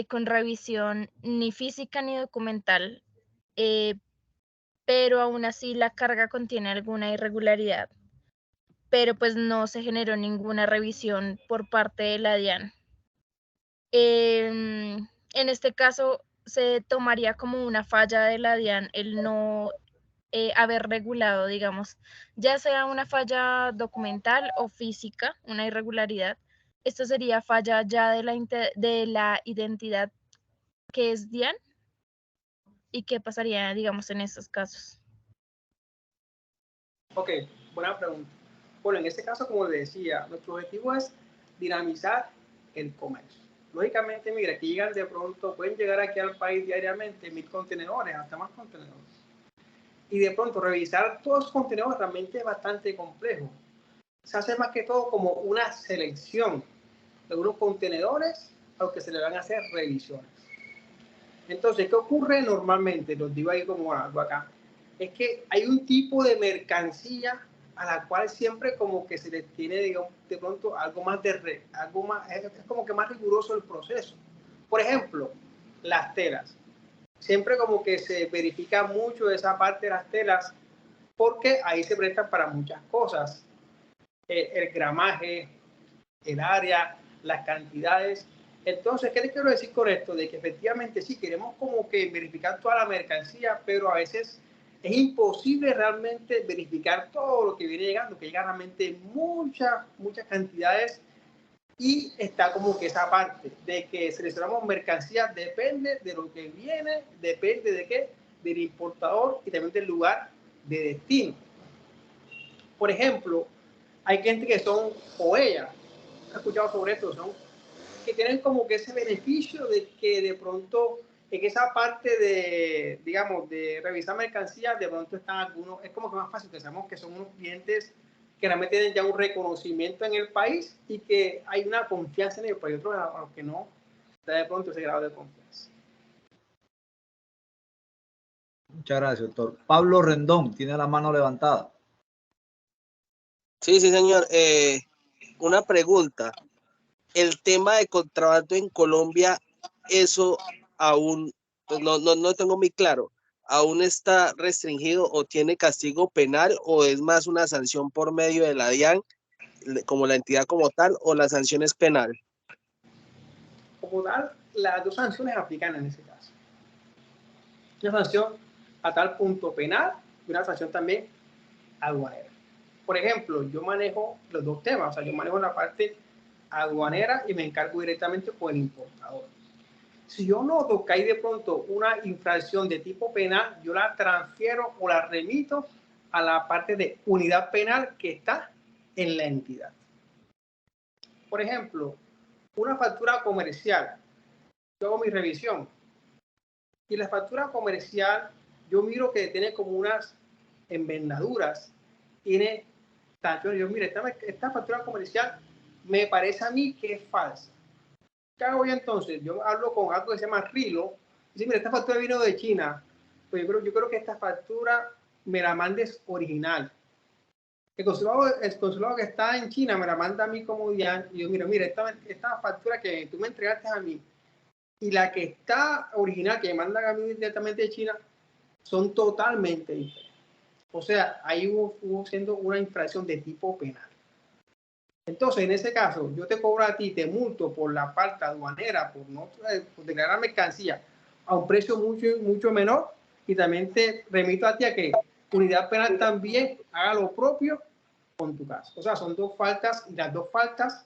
[SPEAKER 8] con revisión ni física ni documental, pero aún así la carga contiene alguna irregularidad, pero pues no se generó ninguna revisión por parte de la DIAN. En este caso se tomaría como una falla de la DIAN el no haber regulado, digamos, ya sea una falla documental o física, una irregularidad. Esto sería falla ya de la identidad que es DIAN. ¿Y qué pasaría, digamos, en esos casos?
[SPEAKER 2] Ok, buena pregunta. Bueno, en este caso, como les decía, nuestro objetivo es dinamizar el comercio. Lógicamente, mira, aquí llegan de pronto, pueden llegar aquí al país diariamente 1000 contenedores, hasta más contenedores. Y de pronto revisar todos los contenedores realmente es bastante complejo. Se hace más que todo como una selección de unos contenedores a los que se le van a hacer revisiones. Entonces, ¿qué ocurre normalmente? Los digo ahí como algo acá. Es que hay un tipo de mercancía a la cual siempre como que se le tiene, digamos, de pronto algo más es como que más riguroso el proceso. Por ejemplo, las telas. Siempre como que se verifica mucho esa parte de las telas porque ahí se prestan para muchas cosas. El gramaje, el área, las cantidades. Entonces, ¿qué les quiero decir con esto? De que efectivamente sí queremos como que verificar toda la mercancía, pero a veces es imposible realmente verificar todo lo que viene llegando, que llega realmente muchas cantidades, y está como que esa parte de que seleccionamos mercancía depende de lo que viene, depende de qué, del importador y también del lugar de destino. Por ejemplo, hay gente que son OEA, he escuchado sobre esto, son que tienen como que ese beneficio de que de pronto en esa parte de, digamos, de revisar mercancías, de pronto están algunos, es como que más fácil, pensamos que son unos clientes que realmente tienen ya un reconocimiento en el país y que hay una confianza en ellos, pero hay otros a los que no está de pronto ese grado de confianza.
[SPEAKER 1] Muchas gracias, doctor. Pablo Rendón, tiene la mano levantada.
[SPEAKER 4] Sí, señor. Una pregunta. El tema de contrabando en Colombia, eso aún no tengo muy claro. ¿Aún está restringido o tiene castigo penal o es más una sanción por medio de la DIAN como la entidad como tal, o la sanción es penal?
[SPEAKER 2] Como tal, las dos sanciones aplican en ese caso. Una sanción a tal punto penal y una sanción también aduanera. Por ejemplo, yo manejo los dos temas, o sea, yo manejo la parte aduanera y me encargo directamente con el importador. Si yo noto que hay de pronto una infracción de tipo penal, yo la transfiero o la remito a la parte de unidad penal que está en la entidad. Por ejemplo, una factura comercial, yo hago mi revisión y la factura comercial yo miro que tiene como unas envergaduras, tiene Yo digo, mire, esta factura comercial me parece a mí que es falsa. ¿Qué hago yo entonces? Yo hablo con algo que se llama Rilo. Dice, mira, esta factura vino de China. Pues yo creo que esta factura me la mandes original. El consulado que está en China me la manda a mí como DIAN. Y yo, mira, esta factura que tú me entregaste a mí y la que está original, que me mandan a mí directamente de China, son totalmente diferentes. O sea, ahí hubo siendo una infracción de tipo penal. Entonces, en ese caso, yo te cobro a ti, te multo por la falta aduanera, por declarar mercancía a un precio mucho menor, y también te remito a ti a que unidad penal también haga lo propio con tu caso. O sea, son dos faltas y las dos faltas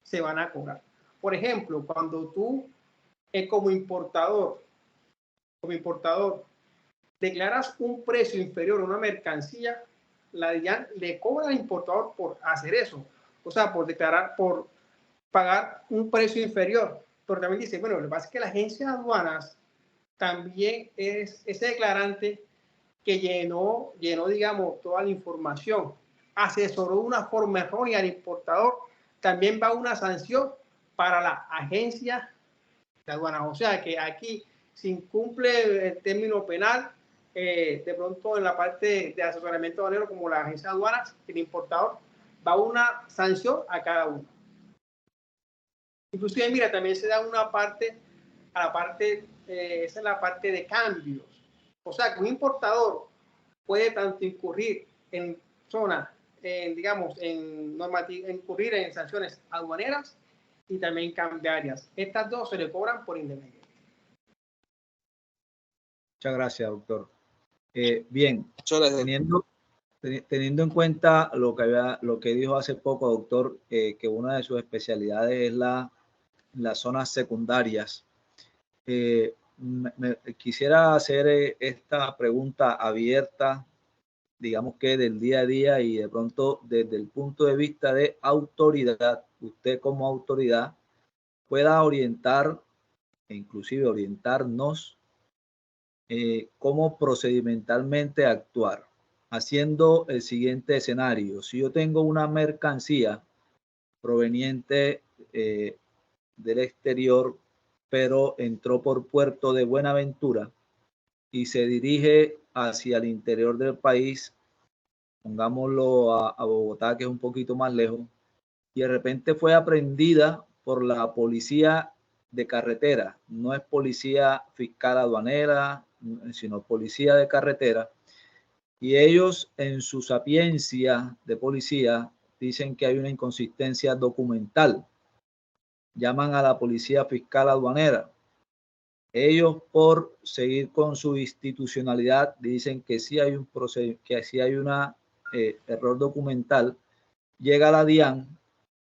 [SPEAKER 2] se van a cobrar. Por ejemplo, cuando tú como importador declaras un precio inferior a una mercancía, la DIAN le cobra al importador por hacer eso. O sea, por pagar un precio inferior. Pero también dice, bueno, lo que pasa es que la agencia de aduanas también es ese declarante que llenó, digamos, toda la información, asesoró de una forma errónea al importador, también va una sanción para la agencia de aduanas. O sea que aquí se incumple el término penal, de pronto en la parte de asesoramiento aduanero, como la agencia de aduanas, el importador, va una sanción a cada uno. Inclusive, mira, también se da una parte, esa es la parte de cambios. O sea, que un importador puede tanto incurrir en incurrir en sanciones aduaneras y también cambiarias. Estas dos se le cobran por independiente.
[SPEAKER 1] Muchas gracias, doctor. Bien, teniendo en cuenta lo que dijo hace poco, doctor, que una de sus especialidades es las zonas secundarias. Quisiera hacer esta pregunta abierta, digamos que del día a día, y de pronto desde el punto de vista de autoridad, usted como autoridad pueda orientar e inclusive orientarnos cómo procedimentalmente actuar, haciendo el siguiente escenario. Si yo tengo una mercancía proveniente del exterior, pero entró por puerto de Buenaventura y se dirige hacia el interior del país, pongámoslo a Bogotá, que es un poquito más lejos, y de repente fue aprehendida por la policía de carretera. No es policía fiscal aduanera, sino policía de carretera. Y ellos, en su sapiencia de policía, dicen que hay una inconsistencia documental. Llaman a la policía fiscal aduanera. Ellos, por seguir con su institucionalidad, dicen que sí hay un error documental. Llega la DIAN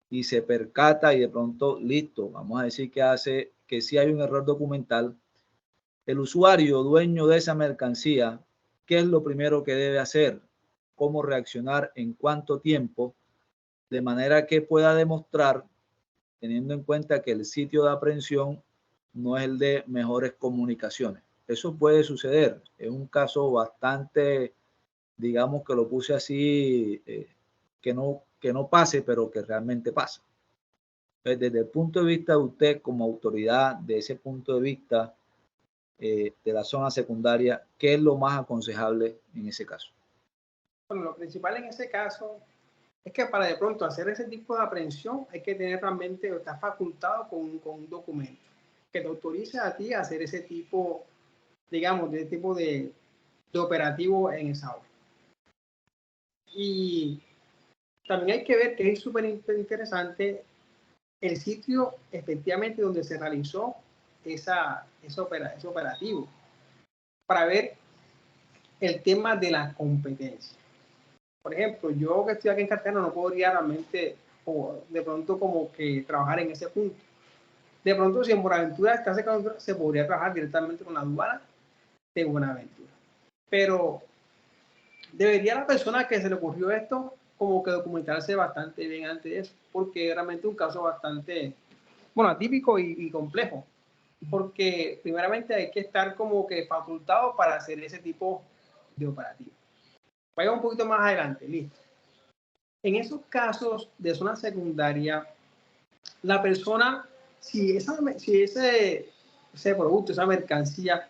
[SPEAKER 1] y se percata y de pronto, listo, vamos a decir que sí hay un error documental. El usuario, dueño de esa mercancía, ¿qué es lo primero que debe hacer? ¿Cómo reaccionar? ¿En cuánto tiempo? De manera que pueda demostrar, teniendo en cuenta que el sitio de aprehensión no es el de mejores comunicaciones. Eso puede suceder. Es un caso bastante, digamos que lo puse así, que no pase, pero que realmente pasa. Entonces, desde el punto de vista de usted como autoridad, de ese punto de vista de la zona secundaria, ¿qué es lo más aconsejable en ese caso?
[SPEAKER 2] Bueno, lo principal en ese caso es que para de pronto hacer ese tipo de aprehensión hay que tener realmente, estar facultado con un documento que te autorice a ti a hacer ese tipo, digamos, de operativo en esa hora. Y también hay que ver que es súper interesante el sitio efectivamente donde se realizó ese operativo, para ver el tema de la competencia. Por ejemplo, yo que estoy aquí en Cartagena no podría realmente, o de pronto como que trabajar en ese punto. De pronto, si en Buenaventura está cerca, se podría trabajar directamente con la aduana de Buenaventura. Pero debería la persona que se le ocurrió esto como que documentarse bastante bien antes de eso, porque realmente es un caso bastante, bueno, atípico y complejo, porque primeramente hay que estar como que facultado para hacer ese tipo de operativo. Vaya un poquito más adelante, listo. En esos casos de zona secundaria, la persona, si ese producto, esa mercancía,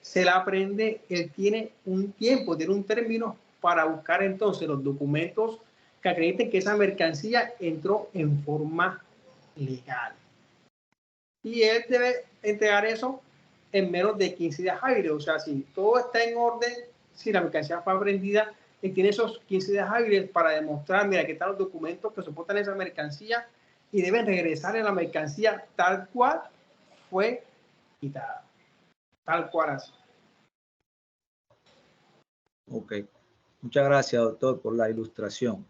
[SPEAKER 2] se la aprende, él tiene un tiempo, tiene un término para buscar entonces los documentos que acrediten que esa mercancía entró en forma legal. Y él debe entregar eso en menos de 15 días hábiles. O sea, si todo está en orden, si la mercancía fue aprendida, él tiene esos 15 días hábiles para demostrar, mira, que están los documentos que soportan esa mercancía y deben regresar en la mercancía tal cual fue quitada. Tal cual así.
[SPEAKER 1] Ok. Muchas gracias, doctor, por la ilustración.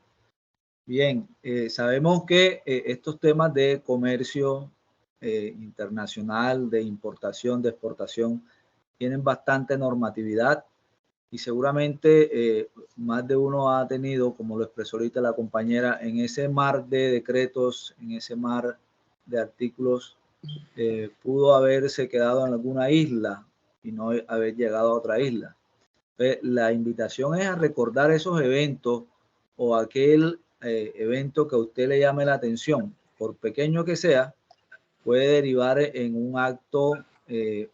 [SPEAKER 1] Bien, sabemos que estos temas de comercio internacional, de importación, de exportación, tienen bastante normatividad y seguramente más de uno ha tenido, como lo expresó ahorita la compañera, en ese mar de decretos, en ese mar de artículos, pudo haberse quedado en alguna isla y no haber llegado a otra isla. Entonces, la invitación es a recordar esos eventos o aquel evento que a usted le llame la atención, por pequeño que sea, puede derivar en un acto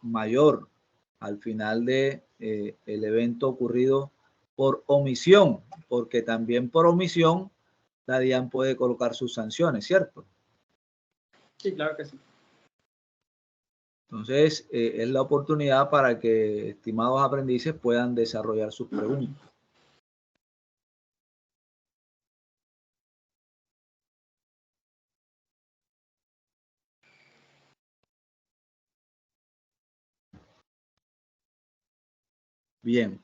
[SPEAKER 1] mayor al final de el evento ocurrido por omisión, porque también por omisión la DIAN puede colocar sus sanciones, ¿cierto?
[SPEAKER 2] Sí, claro que sí.
[SPEAKER 1] Entonces, es la oportunidad para que estimados aprendices puedan desarrollar sus preguntas. Bien,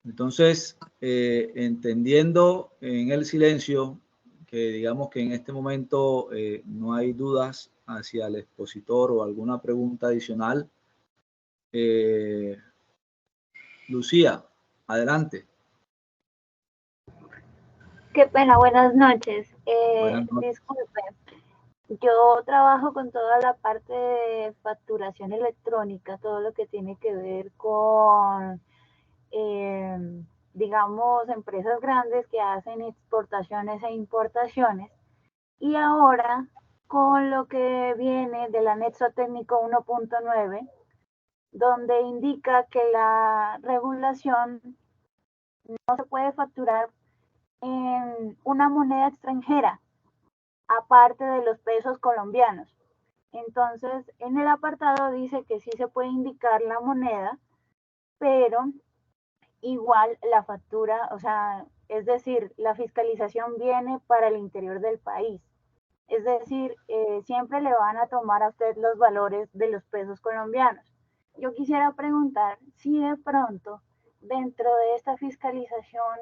[SPEAKER 1] entonces, entendiendo en el silencio que digamos que en este momento no hay dudas hacia el expositor o alguna pregunta adicional, Lucía, adelante.
[SPEAKER 9] Qué pena, buenas noches.
[SPEAKER 1] Buenas noches.
[SPEAKER 9] Disculpe, yo trabajo con toda la parte de facturación electrónica, todo lo que tiene que ver con, digamos, empresas grandes que hacen exportaciones e importaciones. Y ahora, con lo que viene del anexo técnico 1.9, donde indica que la regulación no se puede facturar en una moneda extranjera, aparte de los pesos colombianos. Entonces, en el apartado dice que sí se puede indicar la moneda, pero igual la factura, o sea, es decir, la fiscalización viene para el interior del país. Es decir, siempre le van a tomar a usted los valores de los pesos colombianos. Yo quisiera preguntar si de pronto dentro de esta fiscalización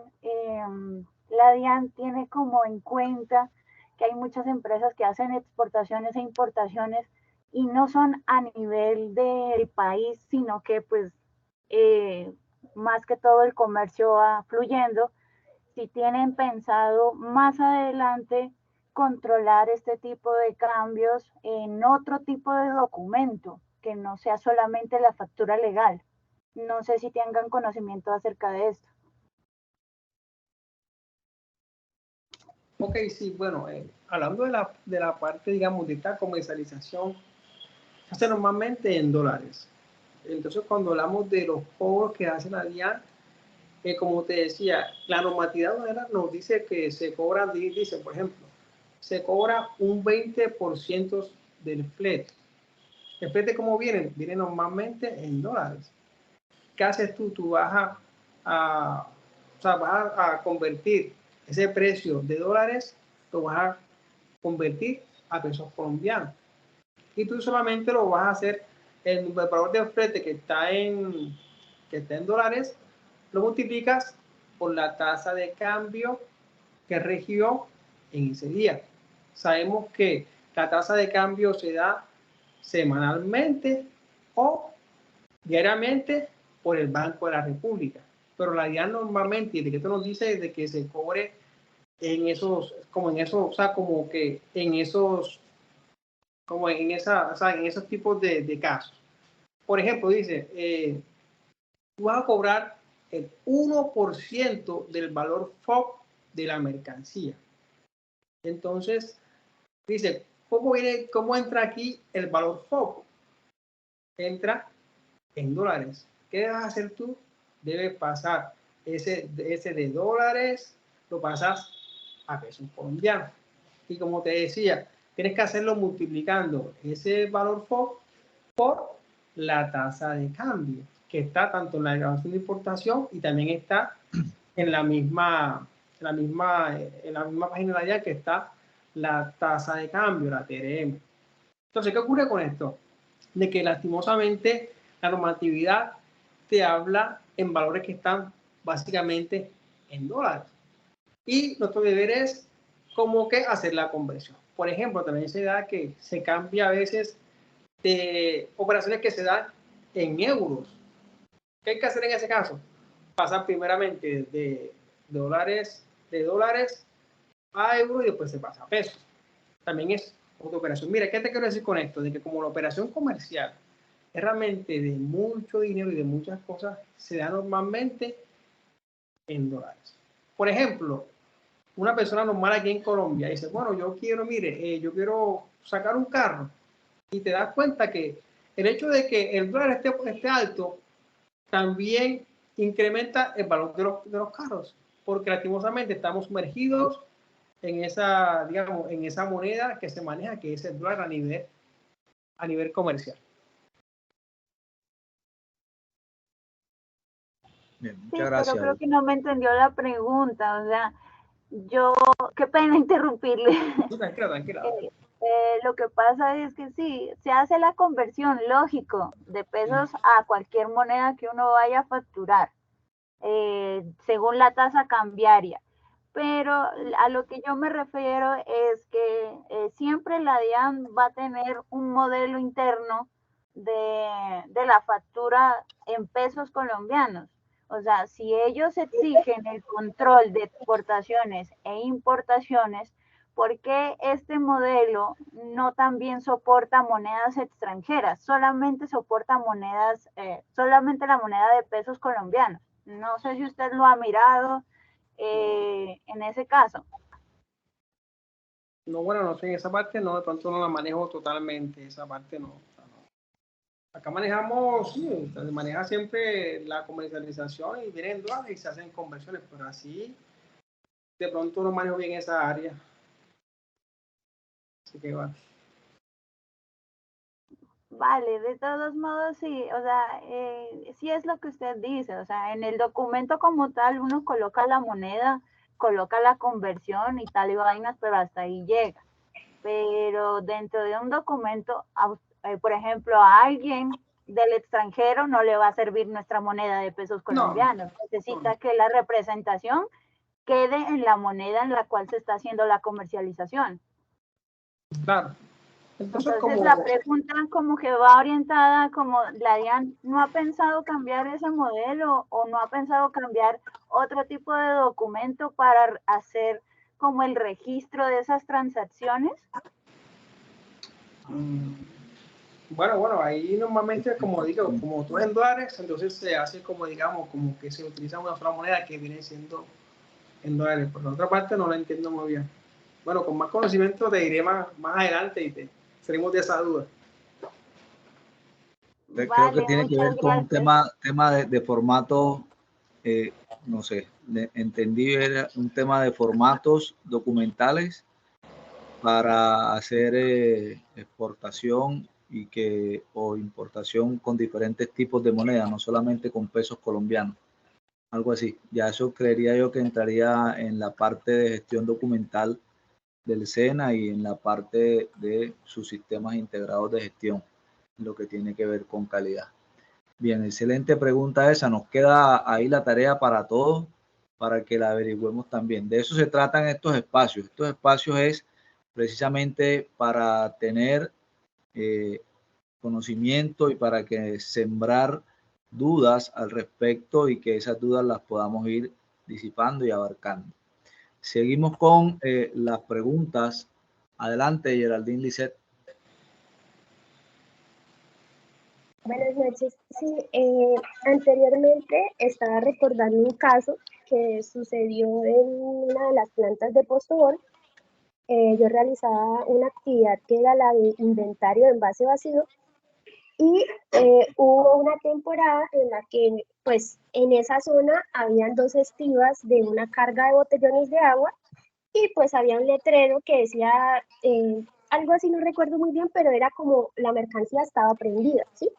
[SPEAKER 9] la DIAN tiene como en cuenta que hay muchas empresas que hacen exportaciones e importaciones y no son a nivel del país, sino que pues más que todo el comercio va fluyendo. Si tienen pensado más adelante controlar este tipo de cambios en otro tipo de documento, que no sea solamente la factura legal. No sé si tengan conocimiento acerca de esto.
[SPEAKER 2] Ok, sí, bueno, hablando de la parte, digamos, de esta comercialización, se hace normalmente en dólares. Entonces, cuando hablamos de los cobros que hace la DIAN, como te decía, la normatividad nos dice que se cobra, dice, por ejemplo, se cobra un 20% del flete. ¿El flete cómo viene? Viene normalmente en dólares. ¿Qué haces tú? Tú vas a convertir ese precio de dólares, lo vas a convertir a pesos colombianos. Y tú solamente lo vas a hacer en el valor de flete que está en dólares, lo multiplicas por la tasa de cambio que regió en ese día. Sabemos que la tasa de cambio se da semanalmente o diariamente por el Banco de la República. Pero la DIAN normalmente, el decreto nos dice de que se cobre en esos, o sea, como que en esos, como en esa, o sea, en esos tipos de casos. Por ejemplo, dice, tú vas a cobrar el 1% del valor FOB de la mercancía. Entonces, dice, ¿cómo entra aquí el valor FOB? Entra en dólares. ¿Qué debes hacer tú? Debes pasar ese de dólares, lo pasas a pesos colombianos. Y como te decía, tienes que hacerlo multiplicando ese valor FOB por la tasa de cambio, que está tanto en la declaración de importación y también está en la misma página de allá, que está la tasa de cambio, la TRM. Entonces, ¿qué ocurre con esto? De que lastimosamente la normatividad te habla en valores que están básicamente en dólares. Y nuestro deber es como que hacer la conversión. Por ejemplo, también se da que se cambia a veces de operaciones que se dan en euros. ¿Qué hay que hacer en ese caso? Pasar primeramente de dólares a euros y después se pasa a pesos. También es otra operación. Mira, ¿qué te quiero decir con esto? De que como la operación comercial es realmente de mucho dinero y de muchas cosas, se da normalmente en dólares. Por ejemplo, una persona normal aquí en Colombia dice, bueno, yo quiero sacar un carro, y te das cuenta que el hecho de que el dólar esté alto también incrementa el valor de los carros, porque lastimosamente estamos sumergidos en esa, digamos, en esa moneda que se maneja, que es el dólar a nivel comercial.
[SPEAKER 1] Bien,
[SPEAKER 9] Sí,
[SPEAKER 1] muchas gracias.
[SPEAKER 9] pero creo que no me entendió la pregunta. O sea, qué pena interrumpirle.
[SPEAKER 2] Tranquila.
[SPEAKER 9] Lo que pasa es que sí, se hace la conversión, lógico, de pesos a cualquier moneda que uno vaya a facturar, según la tasa cambiaria. Pero a lo que yo me refiero es que siempre la DIAN va a tener un modelo interno de la factura en pesos colombianos. O sea, si ellos exigen el control de exportaciones e importaciones, ¿por qué este modelo no también soporta monedas extranjeras? Solamente soporta solamente la moneda de pesos colombianos. No sé si usted lo ha mirado en ese caso.
[SPEAKER 2] No, bueno, no sé, en esa parte no, de pronto no la manejo totalmente, esa parte no. Acá manejamos, sí, se maneja siempre la comercialización y vienen dólares y se hacen conversiones, pero así de pronto no manejo bien esa área. Así que va.
[SPEAKER 9] Vale, de todos modos, sí, o sea, sí es lo que usted dice, o sea, en el documento como tal uno coloca la moneda, coloca la conversión y tal y vainas, pero hasta ahí llega. Pero dentro de un documento, por ejemplo, a alguien del extranjero no le va a servir nuestra moneda de pesos colombianos. Necesita que la representación quede en la moneda en la cual se está haciendo la comercialización.
[SPEAKER 2] Claro.
[SPEAKER 9] Entonces la pregunta como que va orientada como la DIAN no ha pensado cambiar ese modelo o no ha pensado cambiar otro tipo de documento para hacer como el registro de esas transacciones.
[SPEAKER 2] Bueno, ahí normalmente, como digo, como todo en dólares, entonces se hace como, digamos, como que se utiliza una sola moneda que viene siendo en dólares. Por la otra parte no la entiendo muy bien. Bueno, con más conocimiento te diré más adelante y salimos de esa duda.
[SPEAKER 1] Creo que tiene que ver con un tema de formato, no sé, entendí, era un tema de formatos documentales para hacer exportación o importación con diferentes tipos de moneda, no solamente con pesos colombianos, algo así. Ya eso creería yo que entraría en la parte de gestión documental del SENA y en la parte de sus sistemas integrados de gestión, lo que tiene que ver con calidad. Bien, excelente pregunta esa. Nos queda ahí la tarea para todos, para que la averigüemos también. De eso se tratan estos espacios. Estos espacios es precisamente para tener conocimiento y para que sembrar dudas al respecto y que esas dudas las podamos ir disipando y abarcando. Seguimos con las preguntas. Adelante, Geraldine Lisset.
[SPEAKER 7] Buenas noches. Sí, anteriormente estaba recordando un caso que sucedió en una de las plantas de Postobón, yo realizaba una actividad que era la de inventario de envase vacío y hubo una temporada en la que pues en esa zona habían 2 estivas de una carga de botellones de agua y pues había un letrero que decía algo así, no recuerdo muy bien, pero era como la mercancía estaba prendida, ¿sí?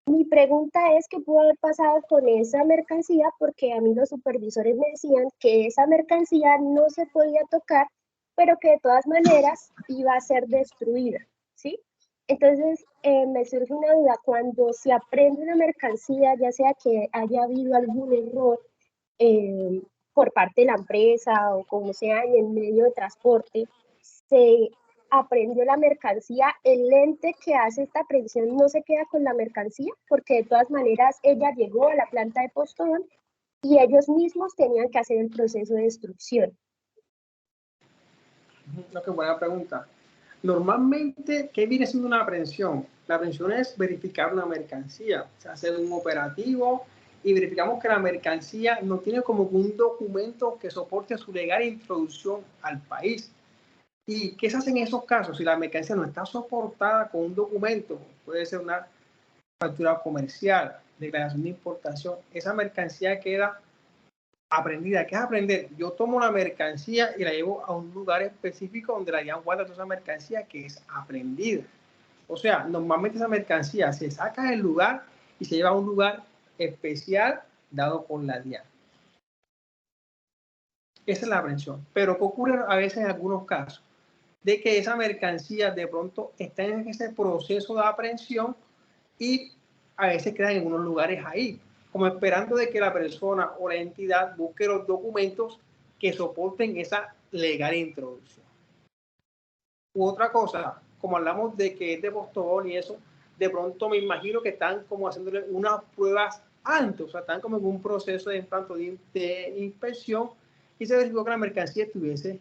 [SPEAKER 7] Mi pregunta es qué pudo haber pasado con esa mercancía, porque a mí los supervisores me decían que esa mercancía no se podía tocar, pero que de todas maneras iba a ser destruida, ¿sí? Entonces, me surge una duda, cuando se aprende una mercancía, ya sea que haya habido algún error por parte de la empresa o como sea en el medio de transporte, se aprendió la mercancía, el ente que hace esta aprehensión no se queda con la mercancía, porque de todas maneras ella llegó a la planta de Postobón y ellos mismos tenían que hacer el proceso de destrucción.
[SPEAKER 2] Qué buena pregunta. Normalmente, ¿qué viene siendo una aprehensión? La aprehensión es verificar una mercancía, o sea, hacer un operativo y verificamos que la mercancía no tiene como un documento que soporte su legal introducción al país. ¿Y qué se hace en esos casos? Si la mercancía no está soportada con un documento, puede ser una factura comercial, declaración de importación, esa mercancía queda aprendida. ¿Qué es aprender? Yo tomo la mercancía y la llevo a un lugar específico donde la llevan guarda toda esa mercancía que es aprendida. O sea, normalmente esa mercancía se saca del lugar y se lleva a un lugar especial dado por la DIAN. Esa es la aprehensión. Pero ¿qué ocurre a veces en algunos casos? De que esa mercancía de pronto está en ese proceso de aprehensión y a veces quedan en unos lugares ahí, como esperando de que la persona o la entidad busque los documentos que soporten esa legal introducción. U otra cosa, como hablamos de que es de Postobón y eso, de pronto me imagino que están como haciéndole unas pruebas antes, o sea, están como en un proceso de implanto de inspección y se verificó que la mercancía estuviese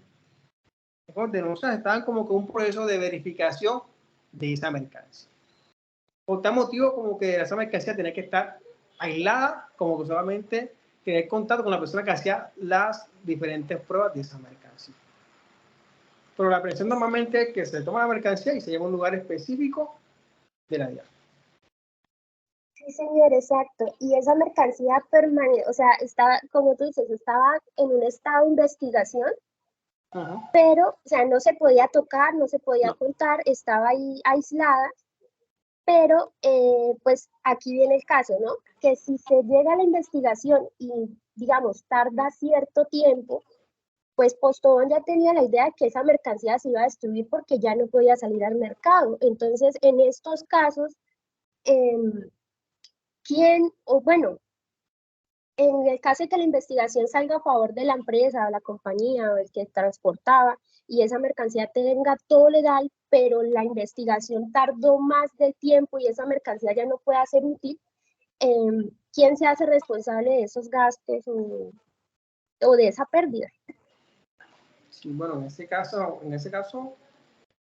[SPEAKER 2] o sea, estaban como con un proceso de verificación de esa mercancía. Por tal motivo, como que esa mercancía tenía que estar aislada, como que solamente tener contacto con la persona que hacía las diferentes pruebas de esa mercancía. Pero la aprehensión normalmente es que se toma la mercancía y se lleva a un lugar específico de la DIAN.
[SPEAKER 7] Sí, señor, exacto. Y esa mercancía permanece, o sea, estaba, como tú dices, estaba en un estado de investigación, pero, o sea, no se podía tocar, no se podía contar, estaba ahí aislada, pero pues aquí viene el caso, ¿no? Que si se llega a la investigación y, digamos, tarda cierto tiempo, pues Postobón ya tenía la idea de que esa mercancía se iba a destruir porque ya no podía salir al mercado. Entonces, en estos casos, ¿quién, o bueno, en el caso de que la investigación salga a favor de la empresa o la compañía o el que transportaba y esa mercancía tenga todo legal, pero la investigación tardó más de tiempo y esa mercancía ya no puede ser útil, ¿quién se hace responsable de esos gastos o de esa pérdida?
[SPEAKER 2] Sí, bueno, en ese caso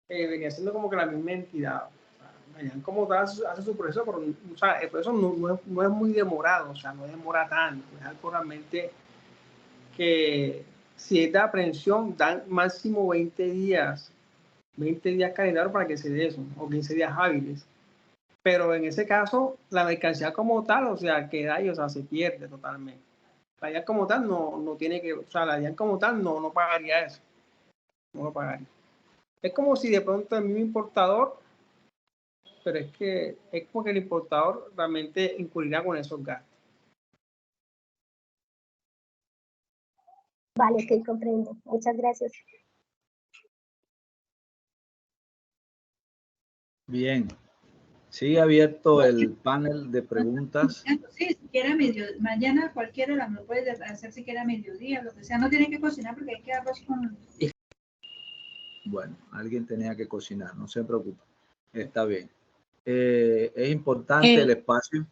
[SPEAKER 2] venía siendo como que la misma entidad. Como tal hace su proceso, pero o sea, el proceso no es muy demorado, o sea, no demora tanto, es algo realmente que si es de aprehensión dan máximo 20 días calendarios para que se dé eso, o 15 días hábiles. Pero en ese caso, la mercancía como tal, o sea, queda ahí, o sea, se pierde totalmente. La DIAN como tal no tiene que, o sea, la DIAN como tal no pagaría eso, no lo pagaría. Es como si de pronto el mismo importador, pero es que es como que el importador realmente incurrirá con esos gastos.
[SPEAKER 7] Vale, que comprendo. Muchas gracias.
[SPEAKER 1] Bien. Sigue abierto el panel de preguntas.
[SPEAKER 10] Sí, si quiere mañana cualquiera la lo puede hacer si quiere a mediodía, lo que sea. No tiene que cocinar porque hay que arroz con...
[SPEAKER 1] Bueno, alguien tenía que cocinar, no se preocupe. Está bien. Es importante el espacio.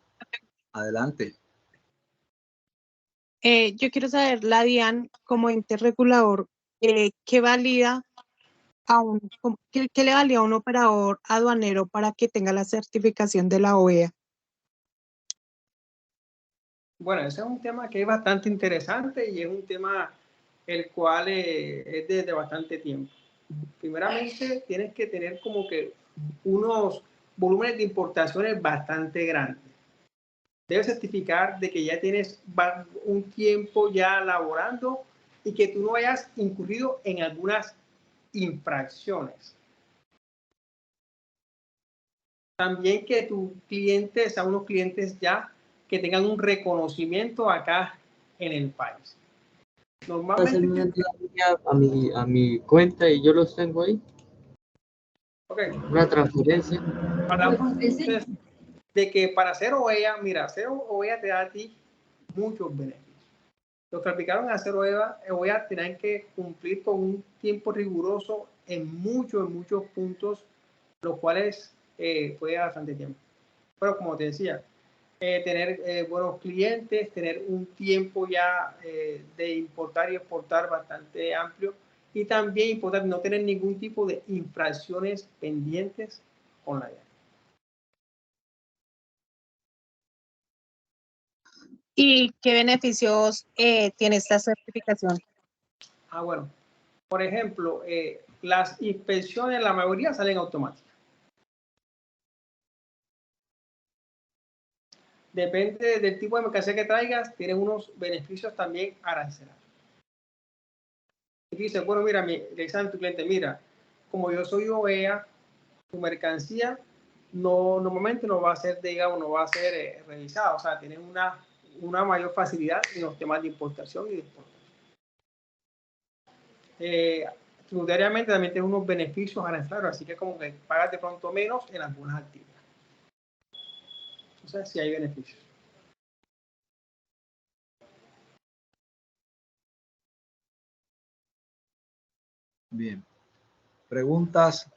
[SPEAKER 1] Adelante.
[SPEAKER 5] Yo quiero saber, la DIAN, como ente regulador, ¿qué valida ¿qué le valía a un operador aduanero para que tenga la certificación de la OEA?
[SPEAKER 2] Bueno, ese es un tema que es bastante interesante y es un tema el cual es desde bastante tiempo. Primeramente, tienes que tener como que unos volúmenes de importaciones bastante grandes. Debes certificar de que ya tienes un tiempo ya laborando y que tú no hayas incurrido en algunas infracciones. También que tus clientes sean unos clientes ya que tengan un reconocimiento acá en el país. Normalmente
[SPEAKER 11] a mi cuenta y yo los tengo ahí.
[SPEAKER 2] Okay.
[SPEAKER 11] Una transferencia.
[SPEAKER 2] Hablamos entonces de que para hacer OEA, mira, hacer OEA te da a ti muchos beneficios. Los que aplicaron a hacer OEA tienen que cumplir con un tiempo riguroso en muchos puntos, los cuales puede dar bastante tiempo. Pero como te decía, tener buenos clientes, tener un tiempo ya de importar y exportar bastante amplio, y también importante no tener ningún tipo de infracciones pendientes con la DIAN.
[SPEAKER 5] ¿Y qué beneficios tiene esta certificación?
[SPEAKER 2] Bueno, por ejemplo, las inspecciones, la mayoría salen automáticas. Depende del tipo de mercancía que traigas, tienen unos beneficios también arancelarios. Y dice, bueno, mira, le dice a tu cliente, mira, como yo soy OEA, tu mercancía normalmente no va a ser, digamos, no va a ser revisada. O sea, tienen una mayor facilidad en los temas de importación y de exportación. Tributariamente también tiene unos beneficios arancelarios, así que como que pagas de pronto menos en algunas actividades. Entonces, sí hay beneficios.
[SPEAKER 1] Bien. Preguntas.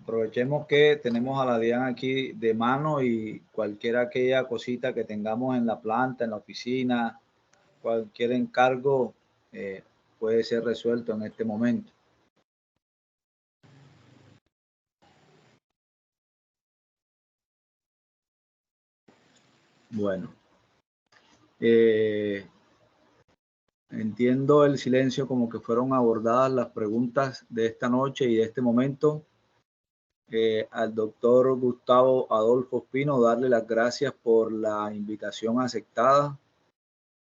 [SPEAKER 1] Aprovechemos que tenemos a la DIAN aquí de mano y cualquier aquella cosita que tengamos en la planta, en la oficina, cualquier encargo puede ser resuelto en este momento. Bueno, entiendo el silencio como que fueron abordadas las preguntas de esta noche y de este momento. Al doctor Gustavo Adolfo Espino, darle las gracias por la invitación aceptada.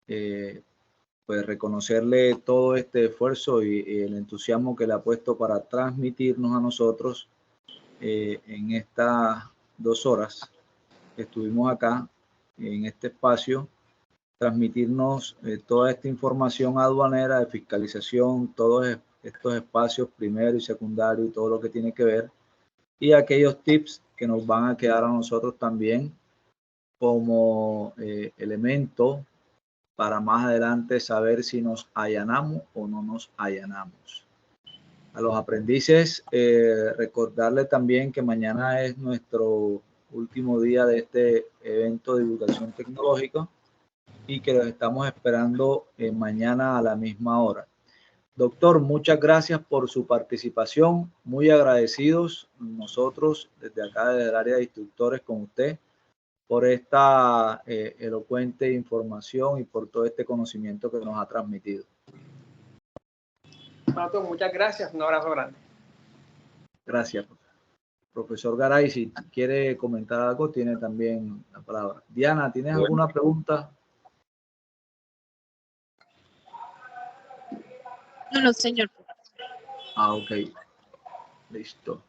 [SPEAKER 1] Pues reconocerle todo este esfuerzo y el entusiasmo que le ha puesto para transmitirnos a nosotros en estas 2 horas que estuvimos acá en este espacio, transmitirnos toda esta información aduanera de fiscalización, todos estos espacios primero y secundario y todo lo que tiene que ver, y aquellos tips que nos van a quedar a nosotros también como elemento para más adelante saber si nos allanamos o no nos allanamos. A los aprendices, recordarles también que mañana es nuestro último día de este evento de divulgación tecnológica y que los estamos esperando mañana a la misma hora. Doctor, muchas gracias por su participación, muy agradecidos nosotros desde acá, desde el área de instructores, con usted, por esta elocuente información y por todo este conocimiento que nos ha transmitido.
[SPEAKER 2] Pato, muchas gracias, un abrazo grande.
[SPEAKER 1] Gracias. Profesor Garay, si quiere comentar algo, tiene también la palabra. Diana, ¿tienes alguna pregunta?
[SPEAKER 5] No, señor.
[SPEAKER 1] Ok. Listo.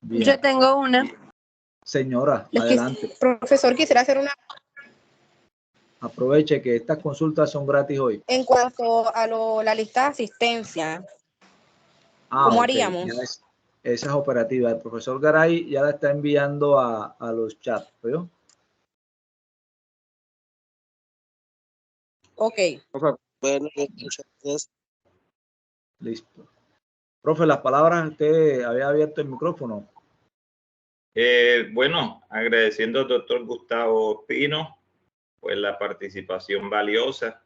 [SPEAKER 1] Bien.
[SPEAKER 12] Yo tengo una.
[SPEAKER 1] Señora, adelante.
[SPEAKER 12] Profesor, quisiera hacer una.
[SPEAKER 1] Aproveche que estas consultas son gratis hoy.
[SPEAKER 12] En cuanto a la lista de asistencia, ¿cómo haríamos?
[SPEAKER 1] Esa es operativa. El profesor Garay ya la está enviando a los chats, ¿veo?
[SPEAKER 12] Ok.
[SPEAKER 4] Bueno, muchas gracias.
[SPEAKER 1] Listo. Profe, las palabras, usted había abierto el micrófono.
[SPEAKER 13] Bueno, agradeciendo al doctor Gustavo Espino pues la participación valiosa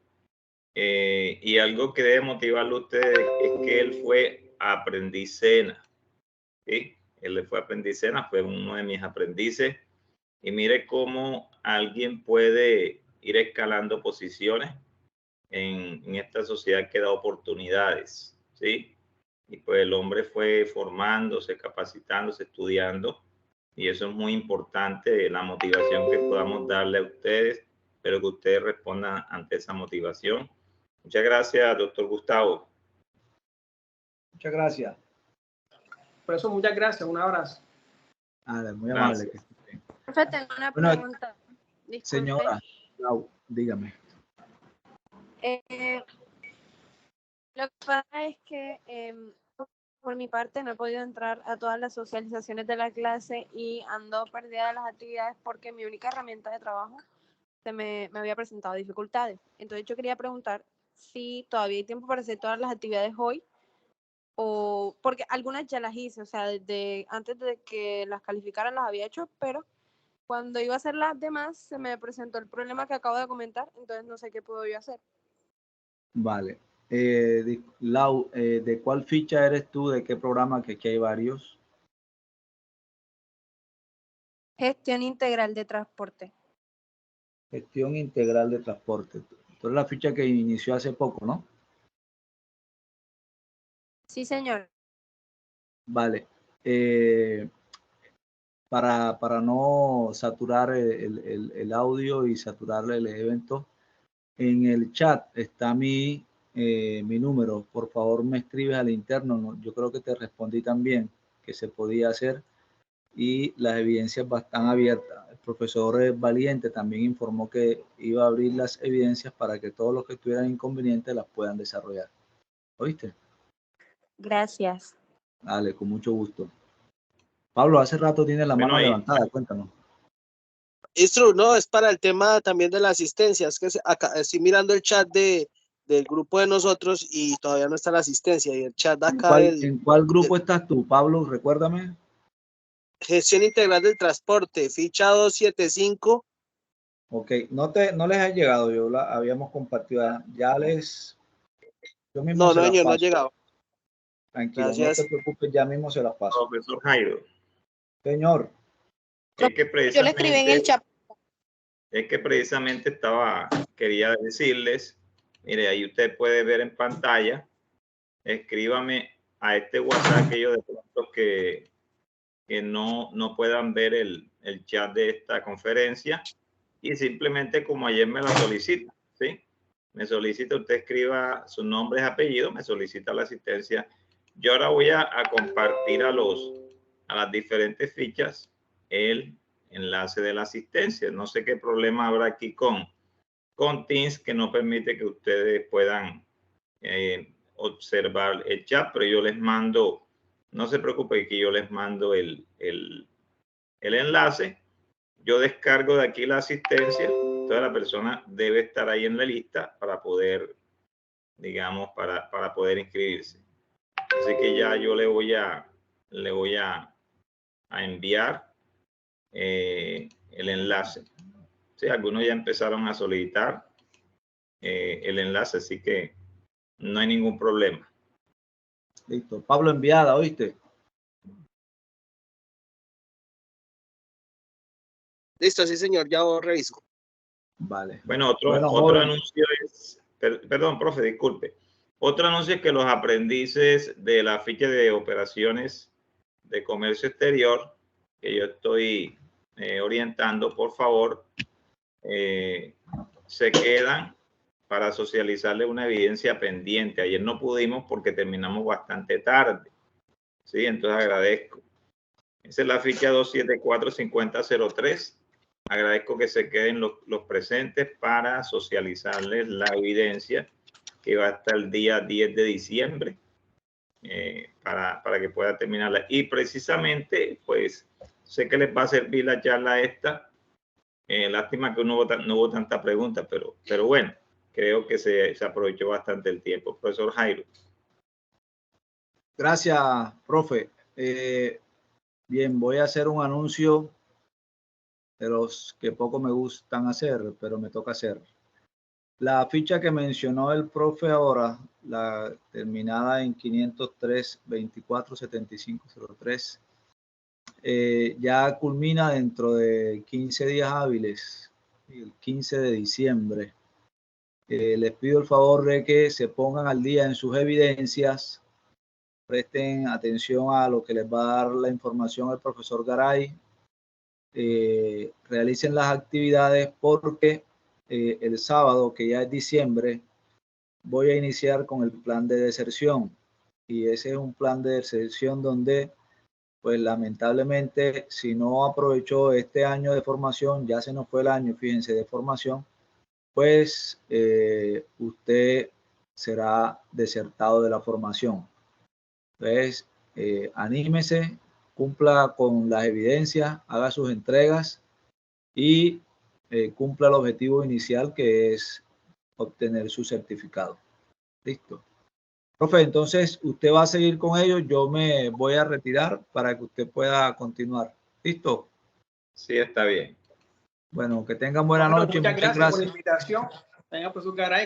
[SPEAKER 13] y algo que debe motivarlo a ustedes es que él fue aprendiz SENA, ¿sí? Él fue aprendiz SENA, fue uno de mis aprendices y mire cómo alguien puede ir escalando posiciones en esta sociedad que da oportunidades, ¿sí? Y pues el hombre fue formándose, capacitándose, estudiando, y eso es muy importante, la motivación que podamos darle a ustedes, pero que ustedes respondan ante esa motivación. Muchas gracias, doctor Gustavo.
[SPEAKER 1] Muchas gracias.
[SPEAKER 2] Por eso, muchas gracias. Un abrazo.
[SPEAKER 1] Muy amable.
[SPEAKER 8] Profe, tengo una
[SPEAKER 1] Bueno,
[SPEAKER 8] pregunta. Disculpe.
[SPEAKER 1] Señora, dígame.
[SPEAKER 14] Lo que pasa es que por mi parte no he podido entrar a todas las socializaciones de la clase y ando perdida de las actividades porque mi única herramienta de trabajo me había presentado dificultades. Entonces yo quería preguntar si todavía hay tiempo para hacer todas las actividades hoy, o porque algunas ya las hice, o sea, desde antes de que las calificaran las había hecho, pero cuando iba a hacer las demás se me presentó el problema que acabo de comentar, entonces no sé qué puedo yo hacer.
[SPEAKER 1] Vale. Lau, ¿de cuál ficha eres tú? ¿De qué programa? Que aquí hay varios.
[SPEAKER 14] Gestión integral de transporte.
[SPEAKER 1] Gestión integral de transporte. Entonces la ficha que inició hace poco, ¿no?
[SPEAKER 14] Sí, señor.
[SPEAKER 1] Vale. Para no saturar el audio y saturar el evento, en el chat está mi número. Por favor, me escribes al interno, ¿no? Yo creo que te respondí también que se podía hacer y las evidencias están abiertas. El profesor Valiente también informó que iba a abrir las evidencias para que todos los que tuvieran inconvenientes las puedan desarrollar. ¿Oíste?
[SPEAKER 14] Gracias.
[SPEAKER 1] Dale, con mucho gusto. Pablo, hace rato tiene la mano levantada, cuéntanos.
[SPEAKER 4] No, es para el tema también de la asistencia. Es que acá estoy mirando el chat del grupo de nosotros y todavía no está la asistencia. Y el chat de acá
[SPEAKER 1] ¿En cuál grupo estás tú, Pablo? Recuérdame.
[SPEAKER 4] Gestión integral del transporte, ficha 275.
[SPEAKER 1] Ok, no les ha llegado, yo la habíamos compartido. Ya les... Yo mismo
[SPEAKER 4] No, señor, no ha llegado.
[SPEAKER 1] Tranquilo,
[SPEAKER 4] gracias.
[SPEAKER 1] No te preocupes, ya mismo se las paso.
[SPEAKER 13] Profesor Jairo.
[SPEAKER 1] Señor.
[SPEAKER 13] Es que
[SPEAKER 14] yo le escribí en el chat.
[SPEAKER 13] Es que precisamente quería decirles, mire, ahí usted puede ver en pantalla, escríbame a este WhatsApp que yo de pronto que no puedan ver el chat de esta conferencia y simplemente como ayer me la solicita, ¿sí? Me solicita, usted escriba sus nombres, apellidos, me solicita la asistencia. Yo ahora voy a compartir a las diferentes fichas el enlace de la asistencia. No sé qué problema habrá aquí con Teams que no permite que ustedes puedan observar el chat, pero yo les mando, no se preocupe que yo les mando el enlace. Yo descargo de aquí la asistencia. Toda la persona debe estar ahí en la lista para poder, digamos, para poder inscribirse. Así que ya yo le voy a enviar el enlace. Sí, algunos ya empezaron a solicitar el enlace, así que no hay ningún problema.
[SPEAKER 1] Listo. Pablo, enviada, ¿oíste?
[SPEAKER 4] Listo, sí, señor, ya lo reviso.
[SPEAKER 1] Vale.
[SPEAKER 13] Bueno, otro anuncio es, perdón, profe, disculpe. Otro anuncio es que los aprendices de la ficha de operaciones de comercio exterior, que yo estoy orientando, por favor, se quedan para socializarle una evidencia pendiente. Ayer no pudimos porque terminamos bastante tarde. Sí, entonces agradezco. Esa es la ficha 274-5003. Agradezco que se queden los presentes para socializarles la evidencia que va hasta el día 10 de diciembre para que pueda terminarla. Y precisamente, pues, sé que les va a servir la charla esta. Lástima que no hubo tanta pregunta, pero bueno, creo que se aprovechó bastante el tiempo. Profesor Jairo.
[SPEAKER 1] Gracias, profe. Bien, voy a hacer un anuncio de los que poco me gustan hacer, pero me toca hacer. La ficha que mencionó el profe ahora, la terminada en 503-24-7503, ya culmina dentro de 15 días hábiles, el 15 de diciembre. Les pido el favor de que se pongan al día en sus evidencias, presten atención a lo que les va a dar la información el profesor Garay, realicen las actividades porque el sábado, que ya es diciembre, voy a iniciar con el plan de deserción, y ese es un plan de deserción donde, pues lamentablemente, si no aprovechó este año de formación, ya se nos fue el año, fíjense, de formación, pues usted será desertado de la formación. Entonces, anímese, cumpla con las evidencias, haga sus entregas y cumpla el objetivo inicial, que es obtener su certificado. Listo. Profe, entonces usted va a seguir con ellos, yo me voy a retirar para que usted pueda continuar. ¿Listo?
[SPEAKER 13] Sí, está bien.
[SPEAKER 1] Bueno, que tengan buena
[SPEAKER 2] Bueno,
[SPEAKER 1] noche.
[SPEAKER 2] muchas
[SPEAKER 1] Muchas
[SPEAKER 2] gracias por la
[SPEAKER 1] gracias.
[SPEAKER 2] invitación. Tenga, profesor Garay.